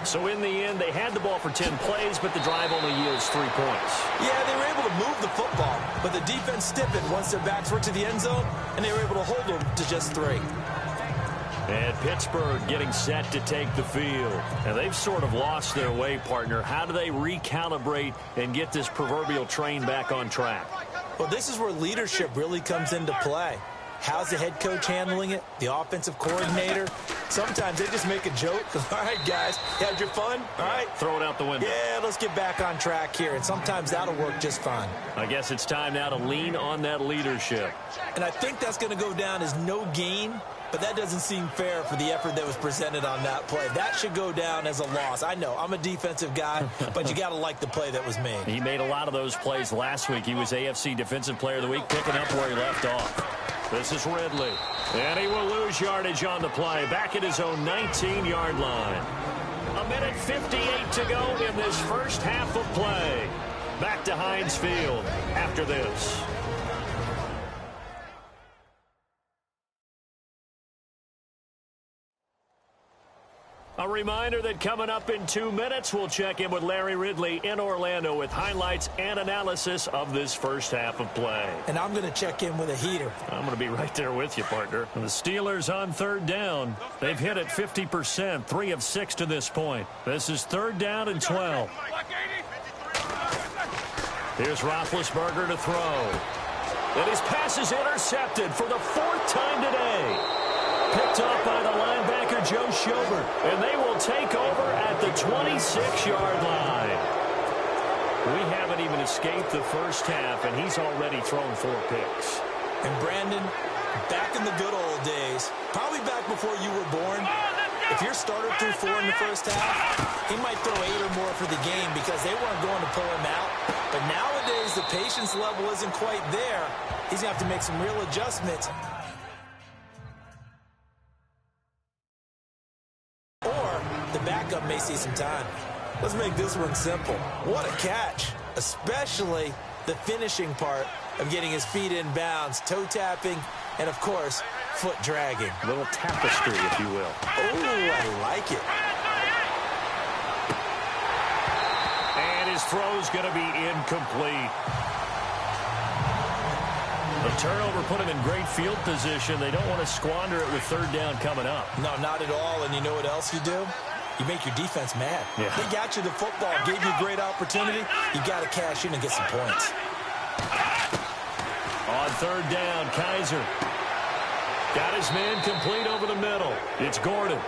So in the end, they had the ball for 10 plays, but the drive only yields 3 points. Yeah, they were able to move the football, but the defense stiffened once their backs were to the end zone, and they were able to hold them to just 3. And Pittsburgh getting set to take the field. And they've sort of lost their way, partner. How do they recalibrate and get this proverbial train back on track? Well, this is where leadership really comes into play. How's the head coach handling it? The offensive coordinator? Sometimes they just make a joke. All right, guys, you had your fun? All right. Throw it out the window. Yeah, let's get back on track here. And sometimes that'll work just fine. I guess it's time now to lean on that leadership. And I think that's going to go down as no gain, but that doesn't seem fair for the effort that was presented on that play. That should go down as a loss. I know, I'm a defensive guy, but you got to like the play that was made. He made a lot of those plays last week. He was AFC Defensive Player of the Week, picking up where he left off. This is Ridley. And he will lose yardage on the play, back at his own 19-yard line. 1:58 to go in this first half of play. Back to Heinz Field after this. A reminder that coming up in 2 minutes, we'll check in with Larry Ridley in Orlando with highlights and analysis of this first half of play. And I'm going to check in with a heater. I'm going to be right there with you, partner. And the Steelers on third down. They've hit it 50%, 3 of 6 to this point. This is 3rd down and 12. Here's Roethlisberger to throw. And his pass is intercepted for the 4th time today. Picked off by the linebacker, Joe Schobert. And they will take over at the 26-yard line. We haven't even escaped the first half, and he's already thrown 4 picks. And Brandon, back in the good old days, probably back before you were born, if your starter threw 4 in the first half, he might throw 8 or more for the game because they weren't going to pull him out. But nowadays, the patience level isn't quite there. He's going to have to make some real adjustments. The backup may see some time. Let's make this one simple. What a catch, especially the finishing part of getting his feet in bounds, toe tapping, and, of course, foot dragging. A little tapestry, if you will. Oh, I like it. And his throw's going to be incomplete. The turnover put him in great field position. They don't want to squander it with 3rd down coming up. No, not at all. And you know what else you do? You make your defense mad. Yeah. They got you the football, gave you a great opportunity. You got to cash in and get some points. On 3rd down, Kaiser got his man complete over the middle. It's Gordon.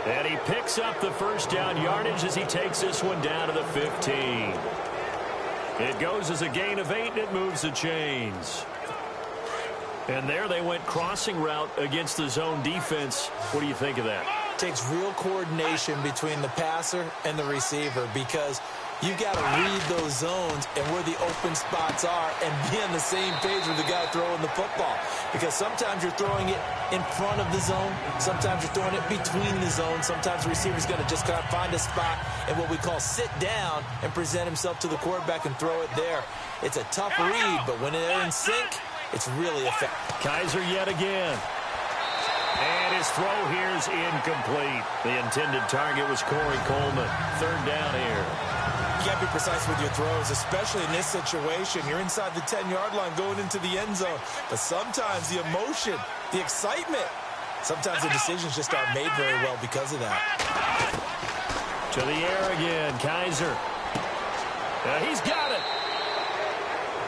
And he picks up the 1st down yardage as he takes this one down to the 15. It goes as a gain of 8, and it moves the chains. And there they went crossing route against the zone defense. What do you think of that? Takes real coordination between the passer and the receiver because you've got to read those zones and where the open spots are and be on the same page with the guy throwing the football. Because sometimes you're throwing it in front of the zone. Sometimes you're throwing it between the zones. Sometimes the receiver's going to just kind of find a spot and what we call sit down and present himself to the quarterback and throw it there. It's a tough read, but when they're in sync, it's really effective. Kaiser yet again. And his throw here is incomplete. The intended target was Corey Coleman. 3rd down here. You got to be precise with your throws, especially in this situation. You're inside the 10-yard line going into the end zone. But sometimes the emotion, the excitement, sometimes the decisions just aren't made very well because of that. To the air again, Kaiser. He's got it.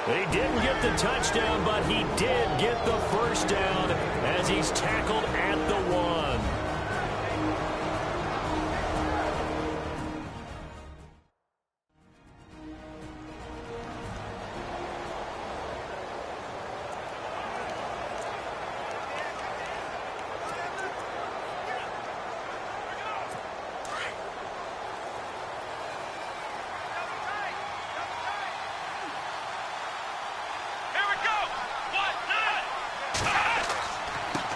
He didn't get the touchdown, but he did get the 1st down as he's tackled at the 1.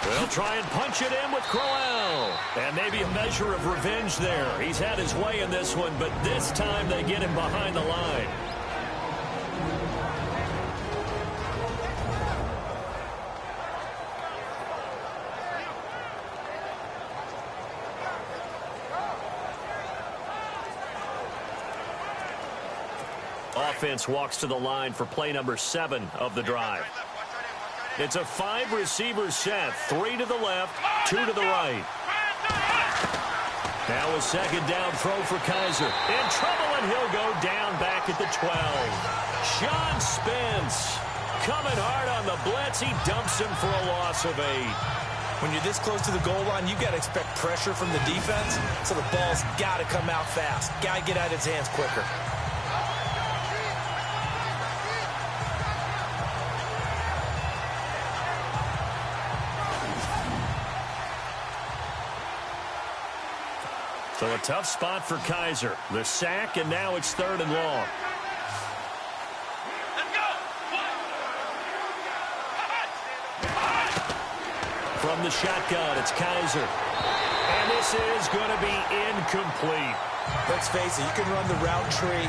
They'll try and punch it in with Crowell. And maybe a measure of revenge there. He's had his way in this one, but this time they get him behind the line. Offense walks to the line for play number 7 of the drive. It's a 5-receiver set. 3 to the left, 2 to the right. Now a 2nd down throw for Kaiser. In trouble, and he'll go down back at the 12. Sean Spence coming hard on the blitz. He dumps him for a loss of 8. When you're this close to the goal line, you got to expect pressure from the defense, so the ball's got to come out fast. Got to get out of his hands quicker. So a tough spot for Kaiser. The sack, and now it's 3rd and long. From the shotgun, it's Kaiser. And this is going to be incomplete. Let's face it, you can run the route tree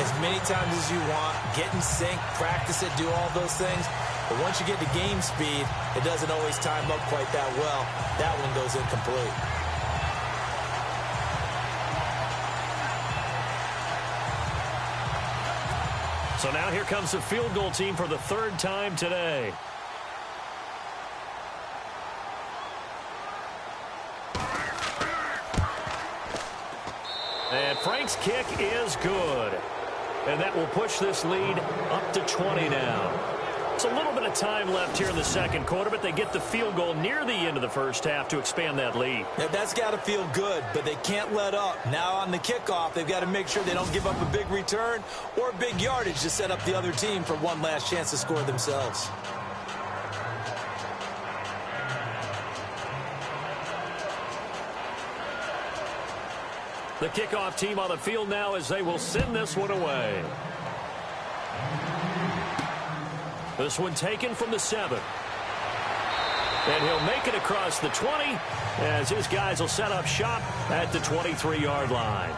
as many times as you want, get in sync, practice it, do all those things. But once you get to game speed, it doesn't always time up quite that well. That one goes incomplete. So now here comes the field goal team for the 3rd time today. And Frank's kick is good. And that will push this lead up to 20 now. It's a little bit of time left here in the 2nd quarter, but they get the field goal near the end of the 1st half to expand that lead. Yeah, that's got to feel good, but they can't let up. Now on the kickoff, they've got to make sure they don't give up a big return or big yardage to set up the other team for one last chance to score themselves. The kickoff team on the field now as they will send this one away. This one taken from the 7. And he'll make it across the 20 as his guys will set up shop at the 23-yard line.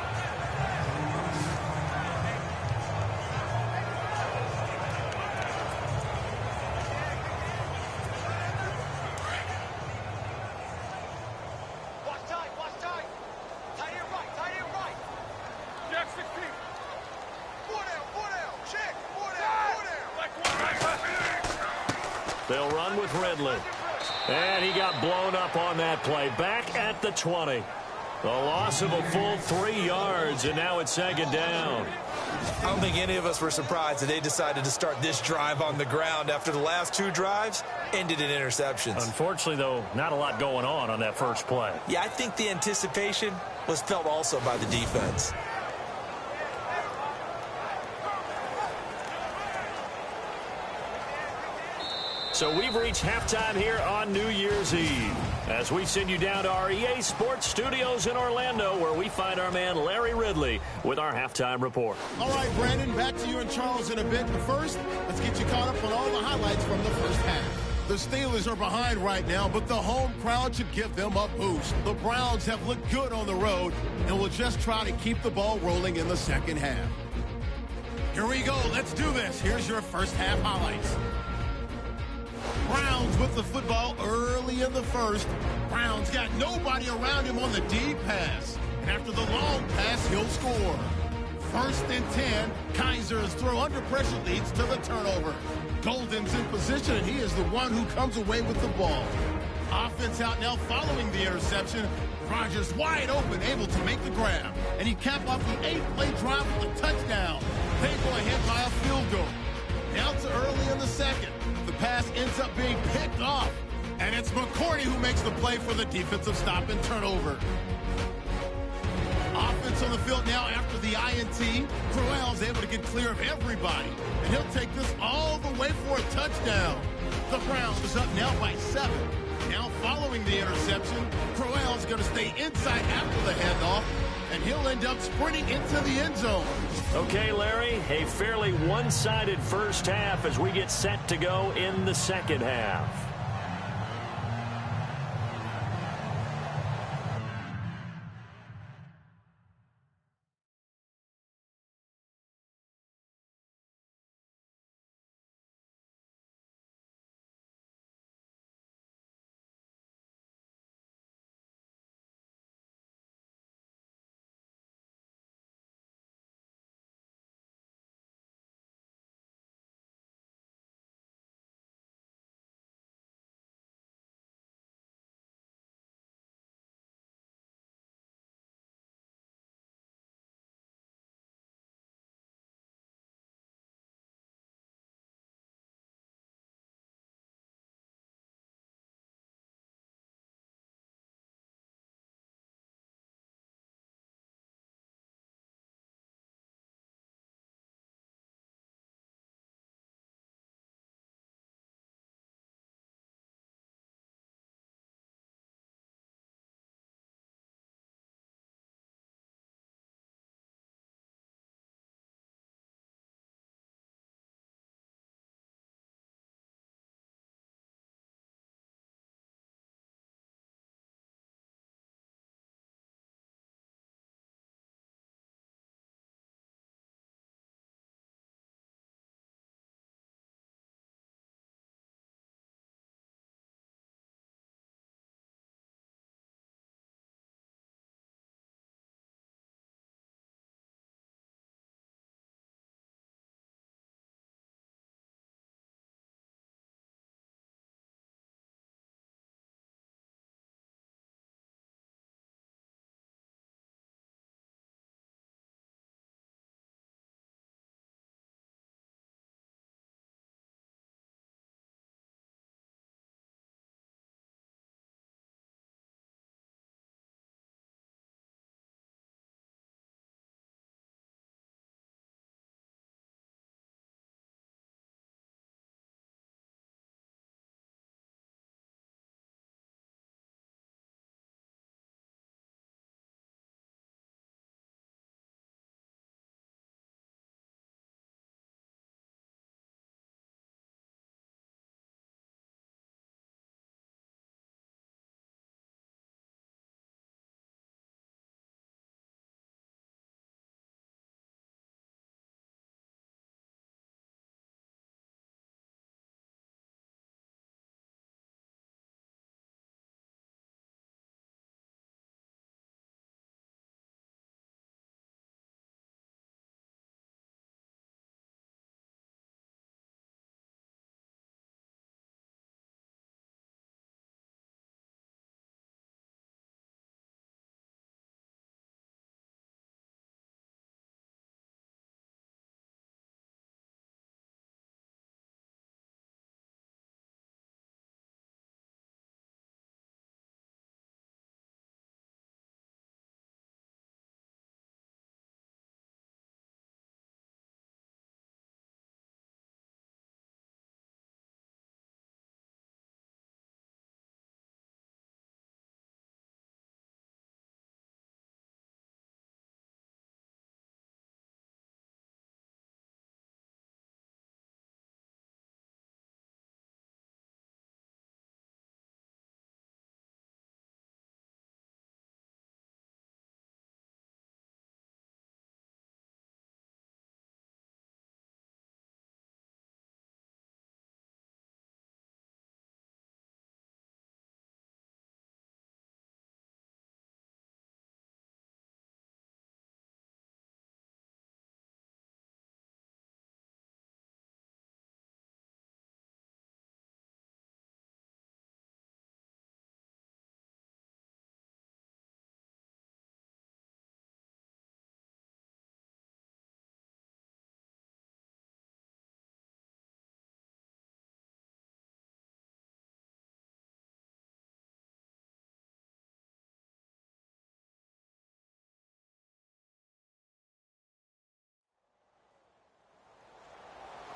They'll run with Ridley. And he got blown up on that play. Back at the 20. The loss of a full 3 yards, and now it's 2nd down. I don't think any of us were surprised that they decided to start this drive on the ground after the last 2 drives ended in interceptions. Unfortunately, though, not a lot going on that first play. Yeah, I think the anticipation was felt also by the defense. So we've reached halftime here on New Year's Eve as we send you down to our EA Sports Studios in Orlando, where we find our man Larry Ridley with our halftime report. All right, Brandon, back to you and Charles in a bit. But first, let's get you caught up on all the highlights from the first half. The Steelers are behind right now, but the home crowd should give them a boost. The Browns have looked good on the road and will just try to keep the ball rolling in the 2nd half. Here we go. Let's do this. Here's your first half highlights. Browns with the football early in the 1st. Browns got nobody around him on the deep pass. And after the long pass, he'll score. 1st and 10. Kaiser's throw under pressure leads to the turnover. Golden's in position, and he is the one who comes away with the ball. Offense out now following the interception. Rodgers wide open, able to make the grab. And he capped off the 8-play drive with a touchdown. They go ahead by a field goal. Now to early in the 2nd. The pass ends up being picked off. And it's McCourty who makes the play for the defensive stop and turnover. Offense on the field now after the INT. Crowell's able to get clear of everybody. And he'll take this all the way for a touchdown. The Browns up now by 7. Now following the interception, Crowell's going to stay inside after the handoff. And he'll end up sprinting into the end zone. Okay, Larry, a fairly one-sided first half as we get set to go in the 2nd half.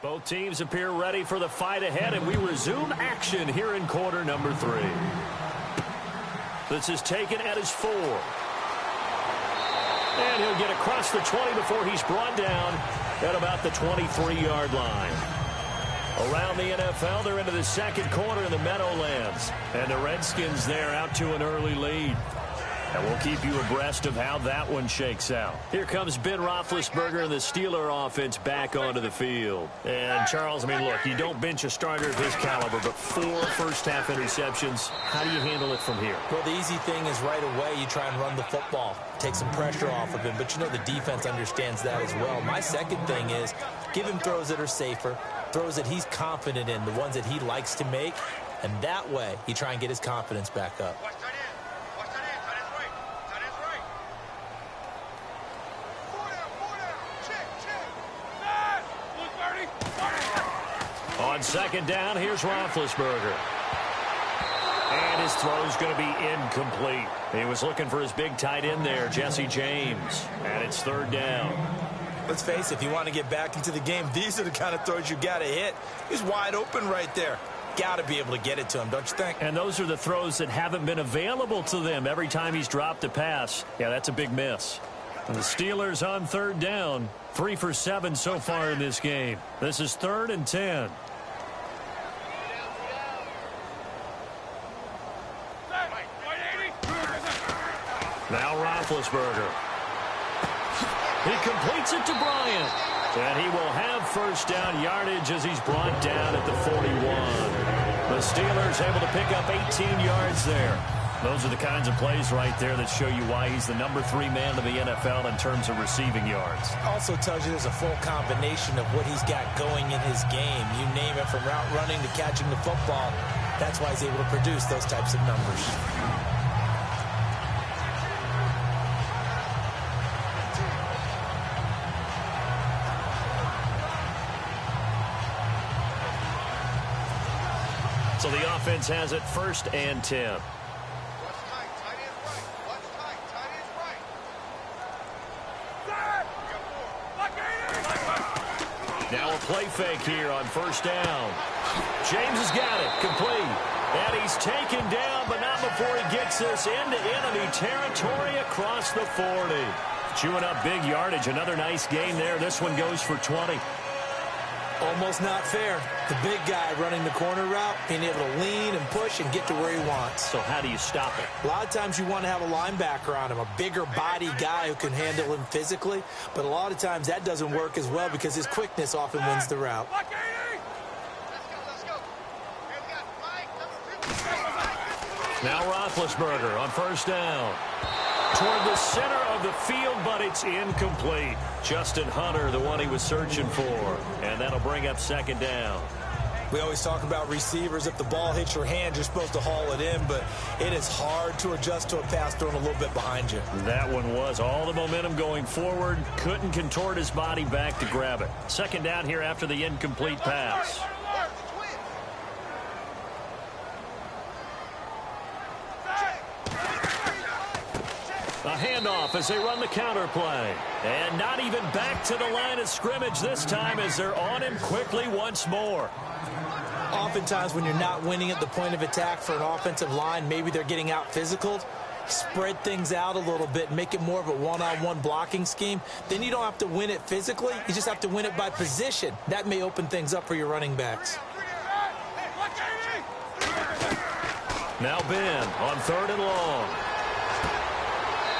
Both teams appear ready for the fight ahead, and we resume action here in quarter number 3. This is taken at his 4. And he'll get across the 20 before he's brought down at about the 23-yard line. Around the NFL, they're into the second quarter in the Meadowlands. And the Redskins there out to an early lead. And we'll keep you abreast of how that one shakes out. Here comes Ben Roethlisberger and the Steeler offense back onto the field. And, Charles, I mean, look, you don't bench a starter of his caliber, but 4 first-half interceptions. How do you handle it from here? Well, the easy thing is right away you try and run the football, take some pressure off of him. But, you know, the defense understands that as well. My second thing is give him throws that are safer, throws that he's confident in, the ones that he likes to make. And that way, you try and get his confidence back up. On second down, here's Roethlisberger. And his throw's going to be incomplete. He was looking for his big tight end there, Jesse James. And it's third down. Let's face it, if you want to get back into the game, these are the kind of throws you got to hit. He's wide open right there. Got to be able to get it to him, don't you think? And those are the throws that haven't been available to them every time he's dropped a pass. Yeah, that's a big miss. And the Steelers on third down, 3 for 7 so far in this game. This is 3rd and 10. Now Roethlisberger. He completes it to Bryant. And he will have first down yardage as he's brought down at the 41. The Steelers able to pick up 18 yards there. Those are the kinds of plays right there that show you why he's the number 3 man of the NFL in terms of receiving yards. Also tells you there's a full combination of what he's got going in his game. You name it, from route running to catching the football. That's why he's able to produce those types of numbers. So the offense has it 1st and 10. Now a play fake here on first down. James has got it, complete. And he's taken down, but not before he gets this into enemy territory across the 40. Chewing up big yardage, another nice gain there. This one goes for 20. Almost not fair. The big guy running the corner route, being able to lean and push and get to where he wants. So how do you stop it? A lot of times you want to have a linebacker on him, a bigger body guy who can handle him physically. But a lot of times that doesn't work as well because his quickness often wins the route. Now Roethlisberger on first down. Toward the center of the field, but it's incomplete. Justin Hunter, the one he was searching for. And that'll bring up second down. We always talk about receivers. If the ball hits your hand, you're supposed to haul it in, but it is hard to adjust to a pass thrown a little bit behind you. That one was all the momentum going forward. Couldn't contort his body back to grab it. Second down here after the incomplete pass. A handoff as they run the counter play. And not even back to the line of scrimmage this time as they're on him quickly once more. Oftentimes when you're not winning at the point of attack for an offensive line, maybe they're getting out physical. Spread things out a little bit, make it more of a one-on-one blocking scheme. Then you don't have to win it physically. You just have to win it by position. That may open things up for your running backs. Now Ben on third and long.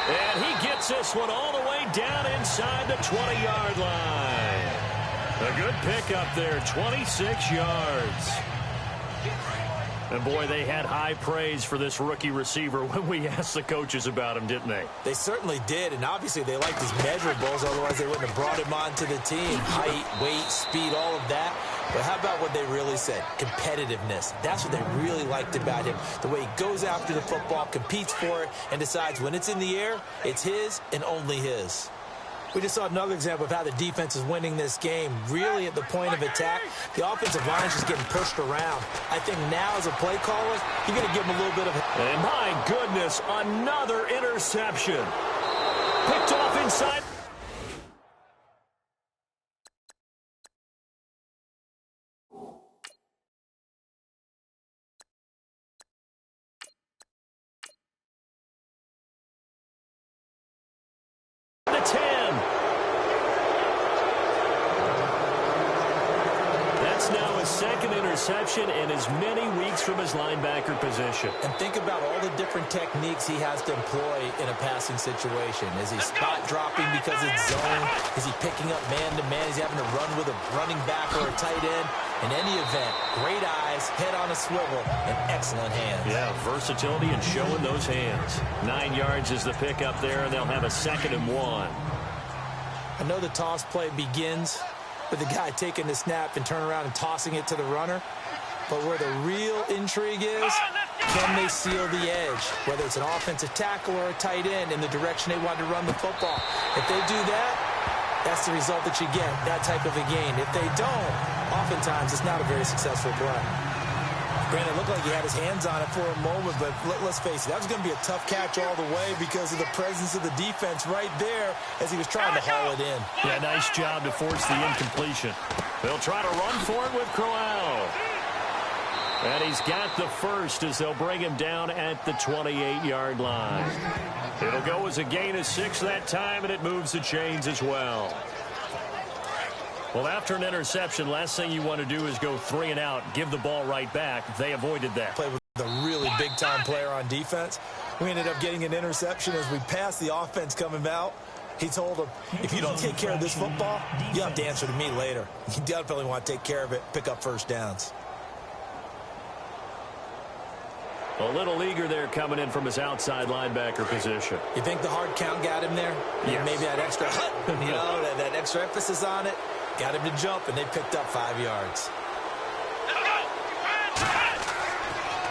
And he gets this one all the way down inside the 20-yard line. A good pickup there, 26 yards. And, boy, they had high praise for this rookie receiver when we asked the coaches about him, didn't they? They certainly did, and obviously they liked his measurables. Otherwise, they wouldn't have brought him onto the team. Height, weight, speed, all of that. But how about what they really said? Competitiveness. That's what they really liked about him. The way he goes after the football, competes for it, and decides when it's in the air, it's his and only his. We just saw another example of how the defense is winning this game. Really at the point of attack, the offensive line is just getting pushed around. I think now as a play caller, you're going to give him a little bit of... And my goodness, another interception. Picked off inside... second interception in as many weeks from his linebacker position. And think about all the different techniques he has to employ in a passing situation. Is he spot dropping because it's zone? Is he picking up man-to-man? Is he having to run with a running back or a tight end? In any event, great eyes, head on a swivel, and excellent hands. Yeah, versatility and showing those hands. 9 yards is the pickup there, and they'll have a 2nd and 1. I know the toss play begins with the guy taking the snap and turning around and tossing it to the runner. But where the real intrigue is, can they seal the edge? Whether it's an offensive tackle or a tight end in the direction they want to run the football. If they do that, that's the result that you get, that type of a gain. If they don't, oftentimes it's not a very successful play. Granted, it looked like he had his hands on it for a moment, but let's face it, that was going to be a tough catch all the way because of the presence of the defense right there as he was trying to haul it in. Yeah, nice job to force the incompletion. They'll try to run for it with Crowell. And he's got the first as they'll bring him down at the 28-yard line. It'll go as a gain of 6 that time, and it moves the chains as well. Well, after an interception, last thing you want to do is go 3 and out, give the ball right back. They avoided that. Played with a really big-time player on defense. We ended up getting an interception as we passed the offense coming out. He told him, if you don't take care of this football, you'll have to answer to me later. You definitely want to take care of it, pick up first downs. A little eager there coming in from his outside linebacker position. You think the hard count got him there? Yes. Maybe that extra that extra emphasis on it got him to jump, and they picked up 5 yards.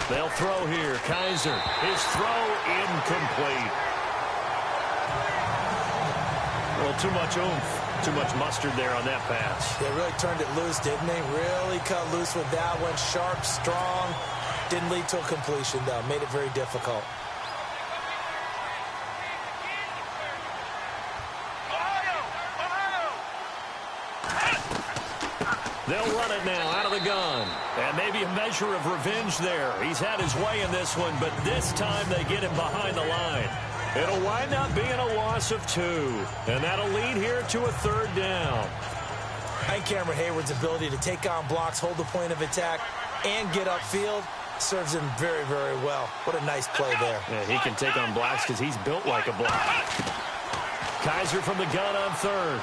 They'll throw here. Kaiser. His throw incomplete. Well, too much oomph. Too much mustard there on that pass. They really turned it loose, didn't they? Really cut loose with that one. Sharp, strong. Didn't lead to a completion, though. Made it very difficult. They'll run it now out of the gun. And maybe a measure of revenge there. He's had his way in this one, but this time they get him behind the line. It'll wind up being a loss of 2. And that'll lead here to a 3rd down. I think Cameron Hayward's ability to take on blocks, hold the point of attack, and get upfield serves him very, very well. What a nice play there. Yeah, he can take on blocks because he's built like a block. Kaiser from the gun on 3rd.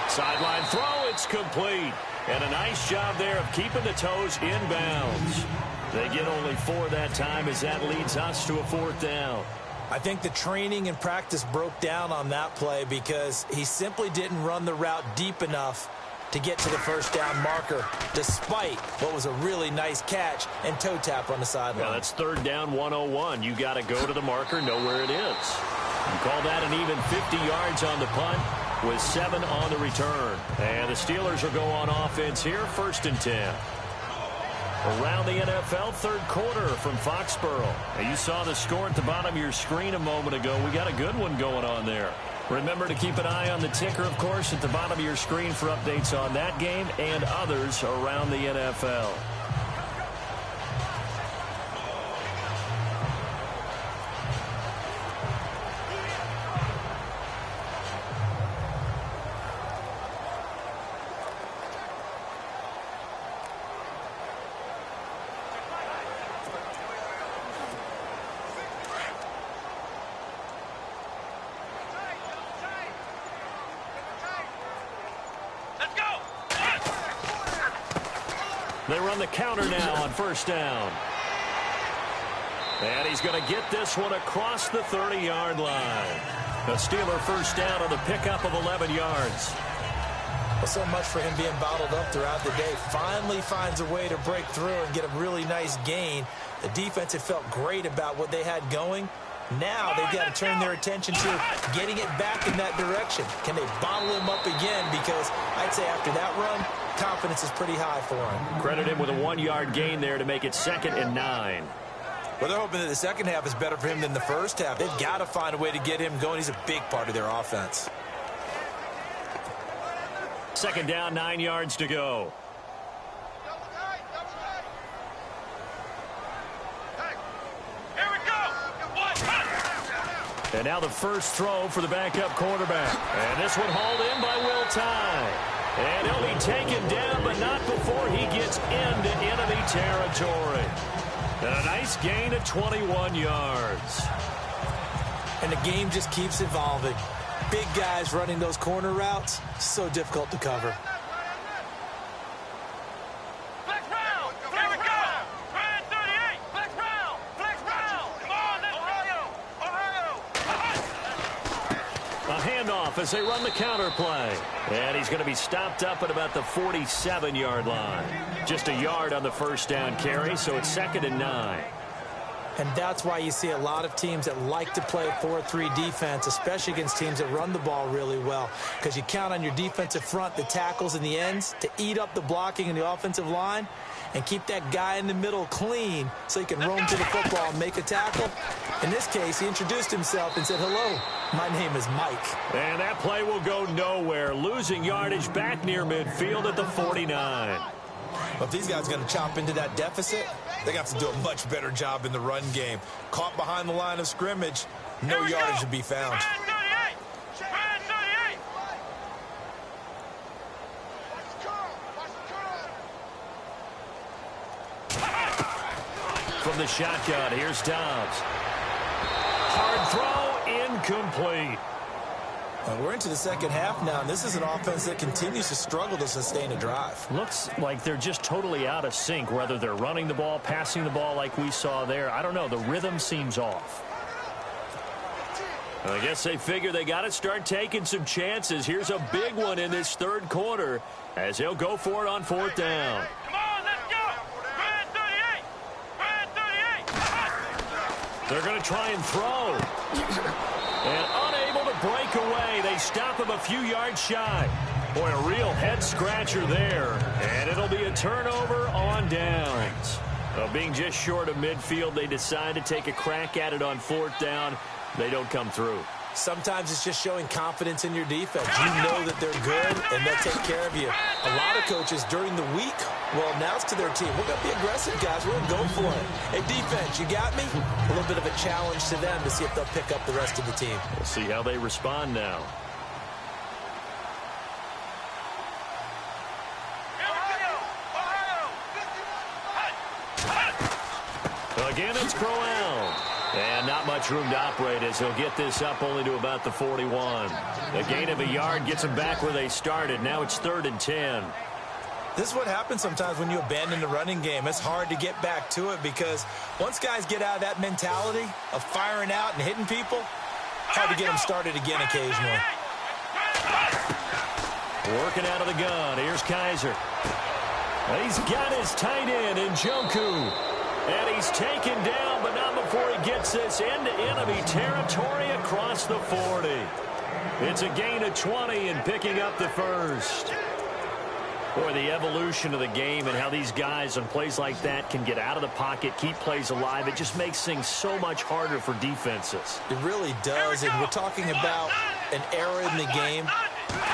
Sideline throw, it's complete. And a nice job there of keeping the toes in bounds. They get only 4 that time as that leads us to a 4th down. I think the training and practice broke down on that play because he simply didn't run the route deep enough to get to the first down marker, despite what was a really nice catch and toe tap on the sideline. Yeah, that's 3rd down 101. You got to go to the marker, know where it is. And call that an even 50 yards on the punt with 7 on the return. And the Steelers will go on offense here, 1st and 10. Around the NFL, 3rd quarter from Foxborough. And you saw the score at the bottom of your screen a moment ago. We got a good one going on there. Remember to keep an eye on the ticker, of course, at the bottom of your screen for updates on that game and others around the NFL. They run the counter now on 1st down. And he's going to get this one across the 30-yard line. A Steeler 1st down on the pickup of 11 yards. Well, so much for him being bottled up throughout the day. Finally finds a way to break through and get a really nice gain. The defense had felt great about what they had going. Now they've got to turn their attention to getting it back in that direction. Can they bottle him up again? Because I'd say after that run, confidence is pretty high for him. Credit him with a 1-yard gain there to make it 2nd and 9. Well, they're hoping that the second half is better for him than the first half. They've got to find a way to get him going. He's a big part of their offense. 2nd down, 9 yards to go. And now the first throw for the backup quarterback. And this one hauled in by Will Tye. And he'll be taken down, but not before he gets into enemy territory. And a nice gain of 21 yards. And the game just keeps evolving. Big guys running those corner routes, so difficult to cover. As they run the counter play. And he's going to be stopped up at about the 47-yard line. Just a yard on the first down carry, so it's 2nd and 9. And that's why you see a lot of teams that like to play 4-3 defense, especially against teams that run the ball really well, because you count on your defensive front, the tackles and the ends, to eat up the blocking in the offensive line and keep that guy in the middle clean so he can roam to the football and make a tackle. In this case, he introduced himself and said, "Hello, my name is Mike." And that play will go nowhere, losing yardage back near midfield at the 49. Well, if these guys are going to chop into that deficit, they got to do a much better job in the run game. Caught behind the line of scrimmage, no yardage to be found. From the shotgun, here's Dobbs. Hard throw, incomplete. And we're into the second half now, and this is an offense that continues to struggle to sustain a drive. Looks like they're just totally out of sync, whether they're running the ball, passing the ball like we saw there. I don't know. The rhythm seems off. I guess they figure they got to start taking some chances. Here's a big one in this third quarter as they'll go for it on 4th down. They're going to try and throw. And unable to break away. They stop him a few yards shy. Boy, a real head-scratcher there. And it'll be a turnover on downs. Being just short of midfield, they decide to take a crack at it on 4th down. They don't come through. Sometimes it's just showing confidence in your defense. You know that they're good, and they'll take care of you. A lot of coaches during the week will announce to their team, "We're going to be aggressive, guys. We're going to go for it. Hey, defense, you got me?" A little bit of a challenge to them to see if they'll pick up the rest of the team. We'll see how they respond now. Again, it's Crowell. And not much room to operate as he'll get this up only to about the 41. A gain of a yard gets them back where they started. Now it's 3rd and 10. This is what happens sometimes when you abandon the running game. It's hard to get back to it because once guys get out of that mentality of firing out and hitting people, hard to get them started again occasionally. Working out of the gun. Here's Kaiser. He's got his tight end in Njoku. And he's taken down, but not before he gets this into enemy territory across the 40. It's a gain of 20 and picking up the first. Boy, the evolution of the game and how these guys on plays like that can get out of the pocket, keep plays alive, it just makes things so much harder for defenses. It really does, and we're talking about an era in the game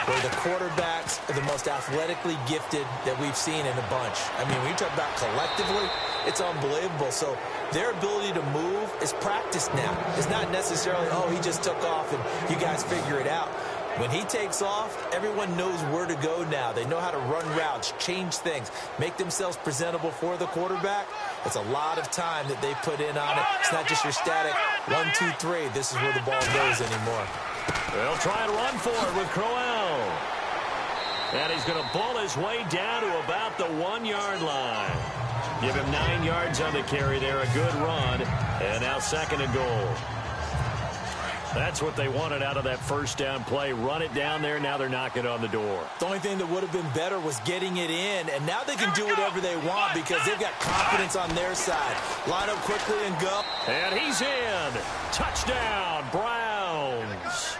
where the quarterbacks are the most athletically gifted that we've seen in a bunch. I mean, when you talk about collectively, it's unbelievable. So their ability to move is practiced now. It's not necessarily, "Oh, he just took off and you guys figure it out." When he takes off, everyone knows where to go now. They know how to run routes, change things, make themselves presentable for the quarterback. It's a lot of time that they put in on it. It's not just your static 1, 2, 3. This is where the ball goes anymore. They'll try and run for it with Crowell. And he's going to bull his way down to about the 1-yard line. Give him 9 yards on the carry there. A good run. And now 2nd and goal. That's what they wanted out of that first down play. Run it down there. Now they're knocking on the door. The only thing that would have been better was getting it in. And now they can do whatever they want because they've got confidence on their side. Line up quickly and go. And he's in. Touchdown, Browns.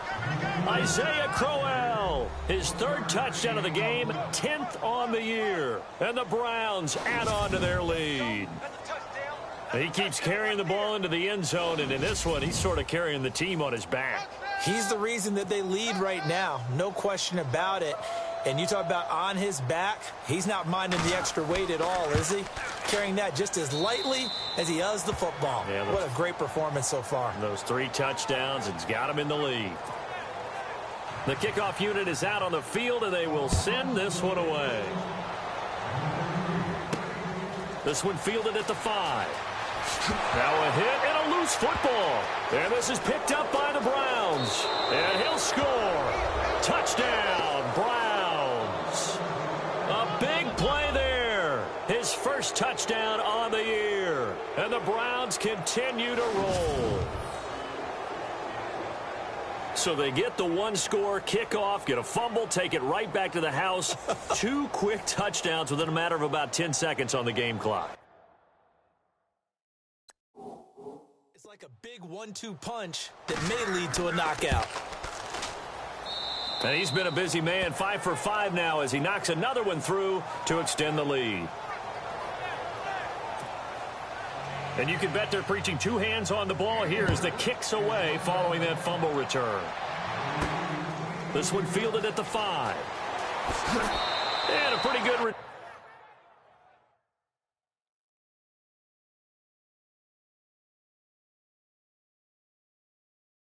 Isaiah Crowell, his 3rd touchdown of the game, 10th on the year. And the Browns add on to their lead. He keeps carrying the ball into the end zone, and in this one, he's sort of carrying the team on his back. He's the reason that they lead right now, no question about it. And you talk about on his back, he's not minding the extra weight at all, is he? Carrying that just as lightly as he does the football. Yeah, what a great performance so far. Those 3 touchdowns, it's got him in the lead. The kickoff unit is out on the field, and they will send this one away. This one fielded at the 5. Now a hit and a loose football. And this is picked up by the Browns. And he'll score. Touchdown, Browns. A big play there. His first touchdown on the year. And the Browns continue to roll. So they get the one-score kickoff, get a fumble, take it right back to the house. 2 quick touchdowns within a matter of about 10 seconds on the game clock. It's like a big 1-2 punch that may lead to a knockout. And he's been a busy man, 5 for 5 now as he knocks another one through to extend the lead. And you can bet they're preaching 2 hands on the ball here as the kick's away following that fumble return. This one fielded at the 5. And a pretty good